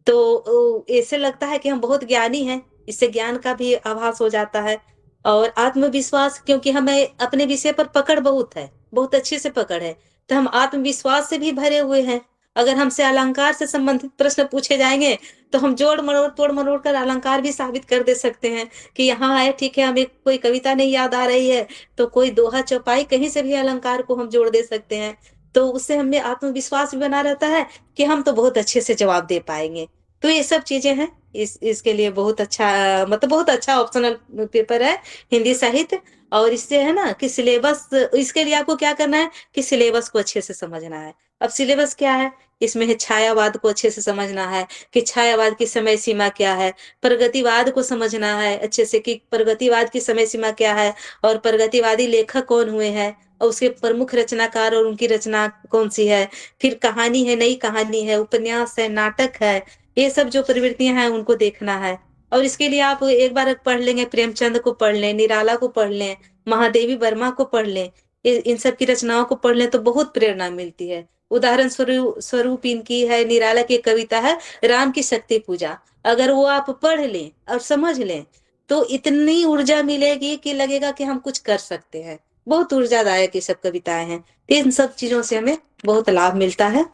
तो ऐसे लगता है कि हम बहुत ज्ञानी हैं, इससे ज्ञान का भी आभास हो जाता है। और आत्मविश्वास, क्योंकि हमें अपने विषय पर पकड़ बहुत है, बहुत अच्छे से पकड़ है, तो हम आत्मविश्वास से भी भरे हुए हैं। अगर हमसे अलंकार से संबंधित प्रश्न पूछे जाएंगे, तो हम जोड़ मरोड़ तोड़ मरोड़ कर अलंकार भी साबित कर दे सकते हैं कि यहाँ है, ठीक है, हमें कोई कविता नहीं याद आ रही है, तो कोई दोहा चौपाई कहीं से भी अलंकार को हम जोड़ दे सकते हैं। तो उससे हमें आत्मविश्वास भी बना रहता है कि हम तो बहुत अच्छे से जवाब दे पाएंगे। तो ये सब चीजें हैं, इसके लिए बहुत अच्छा, मतलब बहुत अच्छा ऑप्शनल पेपर है हिंदी साहित्य। और इससे है ना कि सिलेबस, इसके लिए आपको क्या करना है कि सिलेबस को अच्छे से समझना है। अब सिलेबस क्या है, इसमें है छायावाद को अच्छे से समझना है कि छायावाद की समय सीमा क्या है, प्रगतिवाद को समझना है अच्छे से कि प्रगतिवाद की समय सीमा क्या है, और प्रगतिवादी लेखक कौन हुए हैं, और उसके प्रमुख रचनाकार और उनकी रचना कौन सी है। फिर कहानी है, नई कहानी है, उपन्यास है, नाटक है, ये सब जो प्रवृत्तियां हैं उनको देखना है। और इसके लिए आप एक बार पढ़ लेंगे, प्रेमचंद को पढ़ लें, निराला को पढ़ लें, महादेवी वर्मा को पढ़ लें, इन सब की रचनाओं को पढ़ लें तो बहुत प्रेरणा मिलती है। उदाहरण स्वरूप इनकी है, निराला की कविता है राम की शक्ति पूजा। अगर वो आप पढ़ लें और समझ लें, तो इतनी ऊर्जा मिलेगी कि लगेगा कि हम कुछ कर सकते हैं। बहुत ऊर्जादायक ये सब कविताएं हैं। तो इन सब चीजों से हमें बहुत लाभ मिलता है।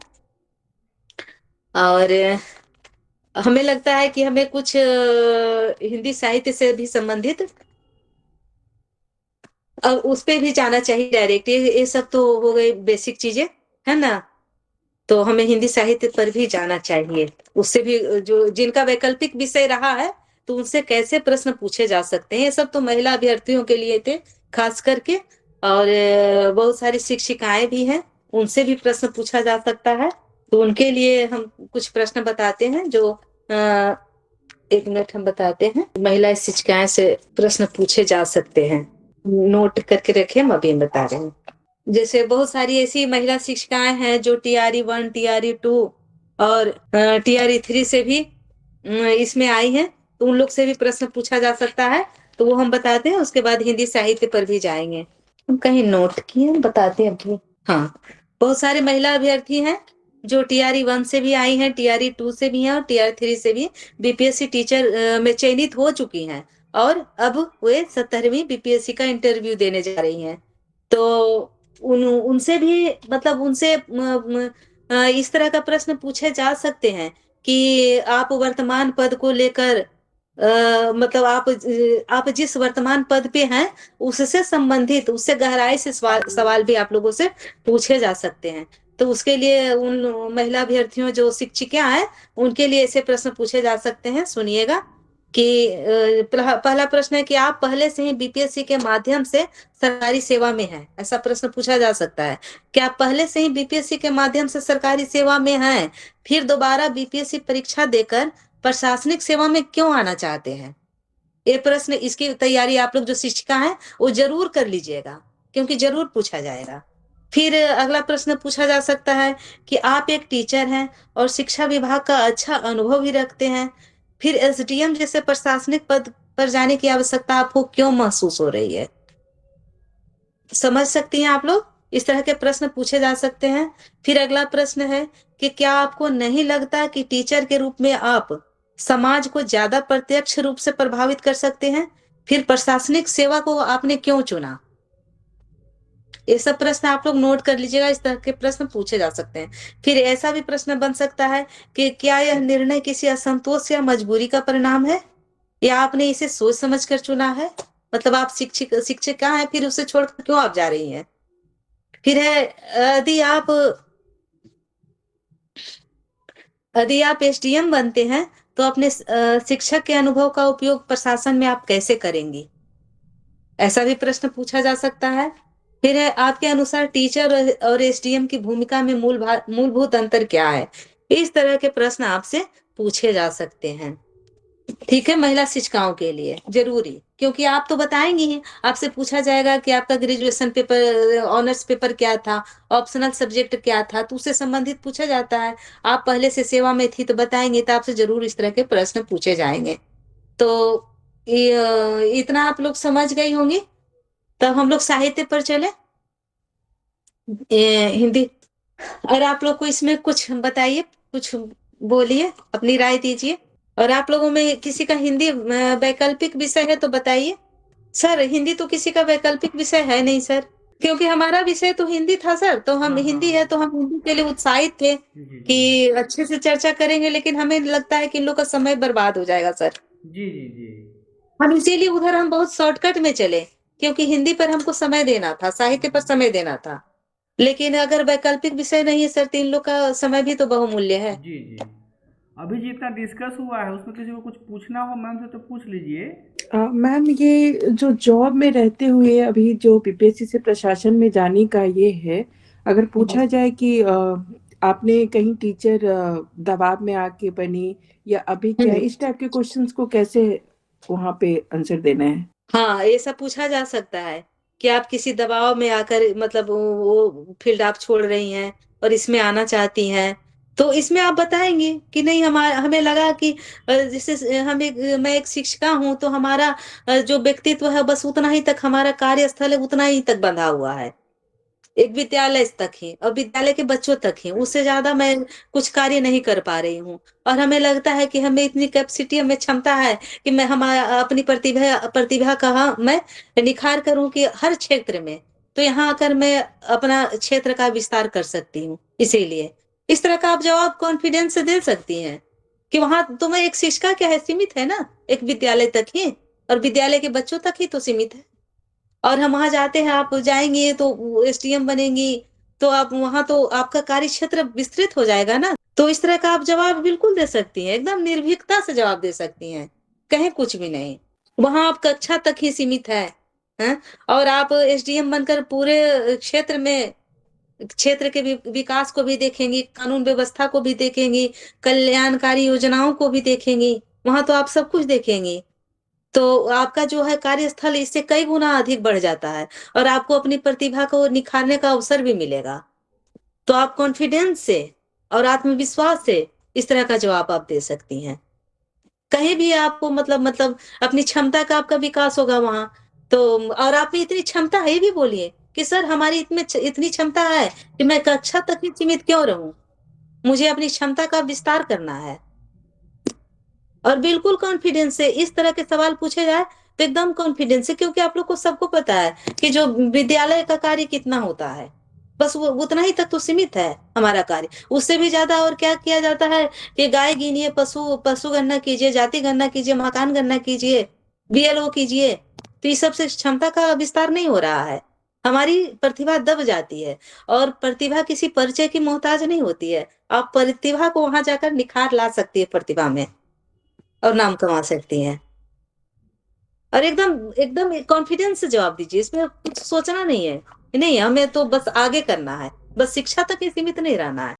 और हमें लगता है कि हमें कुछ हिंदी साहित्य से भी संबंधित अब उस पे भी जाना चाहिए डायरेक्ट। ये सब तो हो गई बेसिक चीजें, है ना। तो हमें हिंदी साहित्य पर भी जाना चाहिए, उससे भी जो जिनका वैकल्पिक विषय रहा है, तो उनसे कैसे प्रश्न पूछे जा सकते हैं। ये सब तो महिला अभ्यर्थियों के लिए थे खास करके। और बहुत सारी शिक्षिकाएं भी हैं, उनसे भी प्रश्न पूछा जा सकता है। तो उनके लिए हम कुछ प्रश्न बताते हैं जो एक मिनट हम बताते हैं। महिला शिक्षिकाएं से प्रश्न पूछे जा सकते हैं, नोट करके रखे, हम अभी बता रहे हैं। जैसे बहुत सारी ऐसी महिला शिक्षिकाएं हैं जो TRE 1, TRE 2 और TRE 3 से भी इसमें आई हैं, तो उन लोग से भी प्रश्न पूछा जा सकता है। तो वो हम बताते हैं, उसके बाद हिंदी साहित्य पर भी जाएंगे। हम कहीं नोट किए, बताते हैं अभी। हाँ, बहुत सारे महिला अभ्यर्थी हैं जो TRE 1 से भी आई हैं, TRE 2 से भी हैं और TRE 3 से भी BPSC टीचर में चयनित हो चुकी हैं, और अब वे 17वीं BPSC का इंटरव्यू देने जा रही हैं। तो उनसे भी, मतलब उनसे इस तरह का प्रश्न पूछे जा सकते हैं कि आप वर्तमान पद को लेकर मतलब आप जिस वर्तमान पद पे हैं, उससे संबंधित, उससे गहराई से सवाल भी आप लोगों से पूछे जा सकते हैं। तो उसके लिए उन महिला अभ्यर्थियों जो शिक्षिका हैं, उनके लिए ऐसे प्रश्न पूछे जा सकते हैं। सुनिएगा कि पहला प्रश्न है कि आप पहले से ही BPSC के माध्यम से सरकारी सेवा में हैं, ऐसा प्रश्न पूछा जा सकता है। क्या आप पहले से ही BPSC के माध्यम से सरकारी सेवा में हैं, फिर दोबारा BPSC परीक्षा देकर प्रशासनिक सेवा में क्यों आना चाहते हैं? ये प्रश्न, इसकी तैयारी आप लोग जो शिक्षिका हैं वो जरूर कर लीजिएगा, क्योंकि जरूर पूछा जाएगा। फिर अगला प्रश्न पूछा जा सकता है कि आप एक टीचर हैं और शिक्षा विभाग का अच्छा अनुभव भी रखते हैं, फिर SDM जैसे प्रशासनिक पद पर जाने की आवश्यकता आपको क्यों महसूस हो रही है? समझ सकती हैं आप लोग, इस तरह के प्रश्न पूछे जा सकते हैं। फिर अगला प्रश्न है कि क्या आपको नहीं लगता कि टीचर के रूप में आप समाज को ज्यादा प्रत्यक्ष रूप से प्रभावित कर सकते हैं? फिर प्रशासनिक सेवा को आपने क्यों चुना? ये सब प्रश्न आप लोग नोट कर लीजिएगा, इस तरह के प्रश्न पूछे जा सकते हैं। फिर ऐसा भी प्रश्न बन सकता है कि क्या यह निर्णय किसी असंतोष या मजबूरी का परिणाम है, या आपने इसे सोच समझ कर चुना है? मतलब आप शिक्षिका हैं, फिर उसे छोड़कर क्यों आप जा रही हैं? फिर है यदि आप SDM बनते हैं तो अपने शिक्षक के अनुभव का उपयोग प्रशासन में आप कैसे करेंगी? ऐसा भी प्रश्न पूछा जा सकता है। फिर है, आपके अनुसार टीचर और एसडीएम की भूमिका में मूलभूत अंतर क्या है? इस तरह के प्रश्न आपसे पूछे जा सकते हैं। ठीक है, महिला शिक्षिकाओं के लिए जरूरी, क्योंकि आप तो बताएंगी ही। आपसे पूछा जाएगा कि आपका ग्रेजुएशन पेपर, ऑनर्स पेपर क्या था, ऑप्शनल सब्जेक्ट क्या था, तो उससे संबंधित पूछा जाता है। आप पहले से सेवा में थी तो बताएंगे, तो आपसे जरूर इस तरह के प्रश्न पूछे जाएंगे। तो इतना आप लोग समझ गई होंगी। तब हम लोग साहित्य पर चले। हिंदी, और आप लोग को इसमें कुछ बताइए, कुछ बोलिए, अपनी राय दीजिए। और आप लोगों में किसी का हिंदी वैकल्पिक विषय है तो बताइए। सर, हिंदी तो किसी का वैकल्पिक विषय है नहीं सर, क्योंकि हमारा विषय तो हिंदी था सर। तो हम हाँ हिंदी है, तो हम हिंदी के लिए उत्साहित थे जी जी कि अच्छे से चर्चा करेंगे, लेकिन हमें लगता है कि इन लोग का समय बर्बाद हो जाएगा सर। जी जी जी हम इसीलिए उधर हम बहुत शॉर्टकट में चले, क्योंकि हिंदी पर हमको समय देना था, साहित्य पर समय देना था। लेकिन अगर वैकल्पिक विषय नहीं है सर, तो इन लोग का समय भी तो बहुमूल्य है। जी जी। अभी जितना डिस्कस हुआ है उसमें किसी को कुछ पूछना हो मैम से तो पूछ लीजिए। मैम, ये जो जॉब में रहते हुए अभी जो बीपीएससी से प्रशासन में जाने का ये है, अगर पूछा जाए कि आपने कहीं टीचर दबाव में आके बनी या अभी क्या है, इस टाइप के क्वेश्चंस को कैसे वहाँ पे आंसर देना है? हाँ, ये सब पूछा जा सकता है कि आप किसी दबाव में आकर, मतलब वो फील्ड आप छोड़ रही हैं और इसमें आना चाहती हैं, तो इसमें आप बताएंगे कि नहीं, हमें लगा कि जैसे मैं एक शिक्षिका हूँ, तो हमारा जो व्यक्तित्व है बस उतना ही तक, हमारा कार्यस्थल है उतना ही तक बंधा हुआ है, एक विद्यालय तक ही, और विद्यालय के बच्चों तक ही, उससे ज्यादा मैं कुछ कार्य नहीं कर पा रही हूँ। और हमें लगता है कि हमें इतनी कैपेसिटी, हमें क्षमता है कि मैं अपनी प्रतिभा का मैं निखार करूं कि हर क्षेत्र में, तो यहाँ आकर मैं अपना क्षेत्र का विस्तार कर सकती हूँ। इसीलिए इस तरह का आप जवाब कॉन्फिडेंस से दे सकती हैं कि वहां तुम्हें एक शिक्षिका क्या है, सीमित है ना, एक विद्यालय तक ही, और विद्यालय के बच्चों तक ही तो सीमित है। और हम वहां जाते हैं, आप जाएंगे तो एसडीएम बनेंगी, तो आप वहां तो आपका कार्य क्षेत्र विस्तृत हो जाएगा ना। तो इस तरह का आप जवाब बिल्कुल दे सकती हैं, एकदम निर्भीकता से जवाब दे सकती हैं, कहीं कुछ भी नहीं। वहां आप कक्षा तक ही सीमित है? और आप एसडीएम बनकर पूरे क्षेत्र में, क्षेत्र के विकास को भी देखेंगी, कानून व्यवस्था को भी देखेंगी, कल्याणकारी योजनाओं को भी देखेंगी, वहां तो आप सब कुछ देखेंगी। तो आपका जो है कार्यस्थल इससे कई गुना अधिक बढ़ जाता है, और आपको अपनी प्रतिभा को निखारने का अवसर भी मिलेगा। तो आप कॉन्फिडेंस से और आत्मविश्वास से इस तरह का जवाब आप दे सकती हैं। कहीं भी आपको मतलब अपनी क्षमता का आपका विकास होगा वहां। तो और आप में इतनी क्षमता है, ये भी बोलिए कि सर हमारी इतनी क्षमता है कि मैं कक्षा तक ही सीमित क्यों रहूं, मुझे अपनी क्षमता का विस्तार करना है। और बिल्कुल कॉन्फिडेंस से इस तरह के सवाल पूछे जाए तो एकदम कॉन्फिडेंस से, क्योंकि आप लोग को सबको पता है कि जो विद्यालय का कार्य कितना होता है, बस वो उतना ही तक तो सीमित है हमारा कार्य। उससे भी ज्यादा और क्या किया जाता है कि गाय गिनिए, पशु गणना कीजिए, जाति गणना कीजिए, मकान गणना कीजिए, बीएलओ कीजिए। तो इस सबसे क्षमता का विस्तार नहीं हो रहा है, हमारी प्रतिभा दब जाती है। और प्रतिभा किसी परिचय की मोहताज नहीं होती है, आप प्रतिभा को वहां जाकर निखार ला सकती है प्रतिभा में, और नाम कमा सकती हैं। और एकदम एकदम कॉन्फिडेंस से जवाब दीजिए, इसमें कुछ सोचना नहीं है, नहीं हमें तो बस आगे करना है, बस शिक्षा तक ही सीमित नहीं रहना है।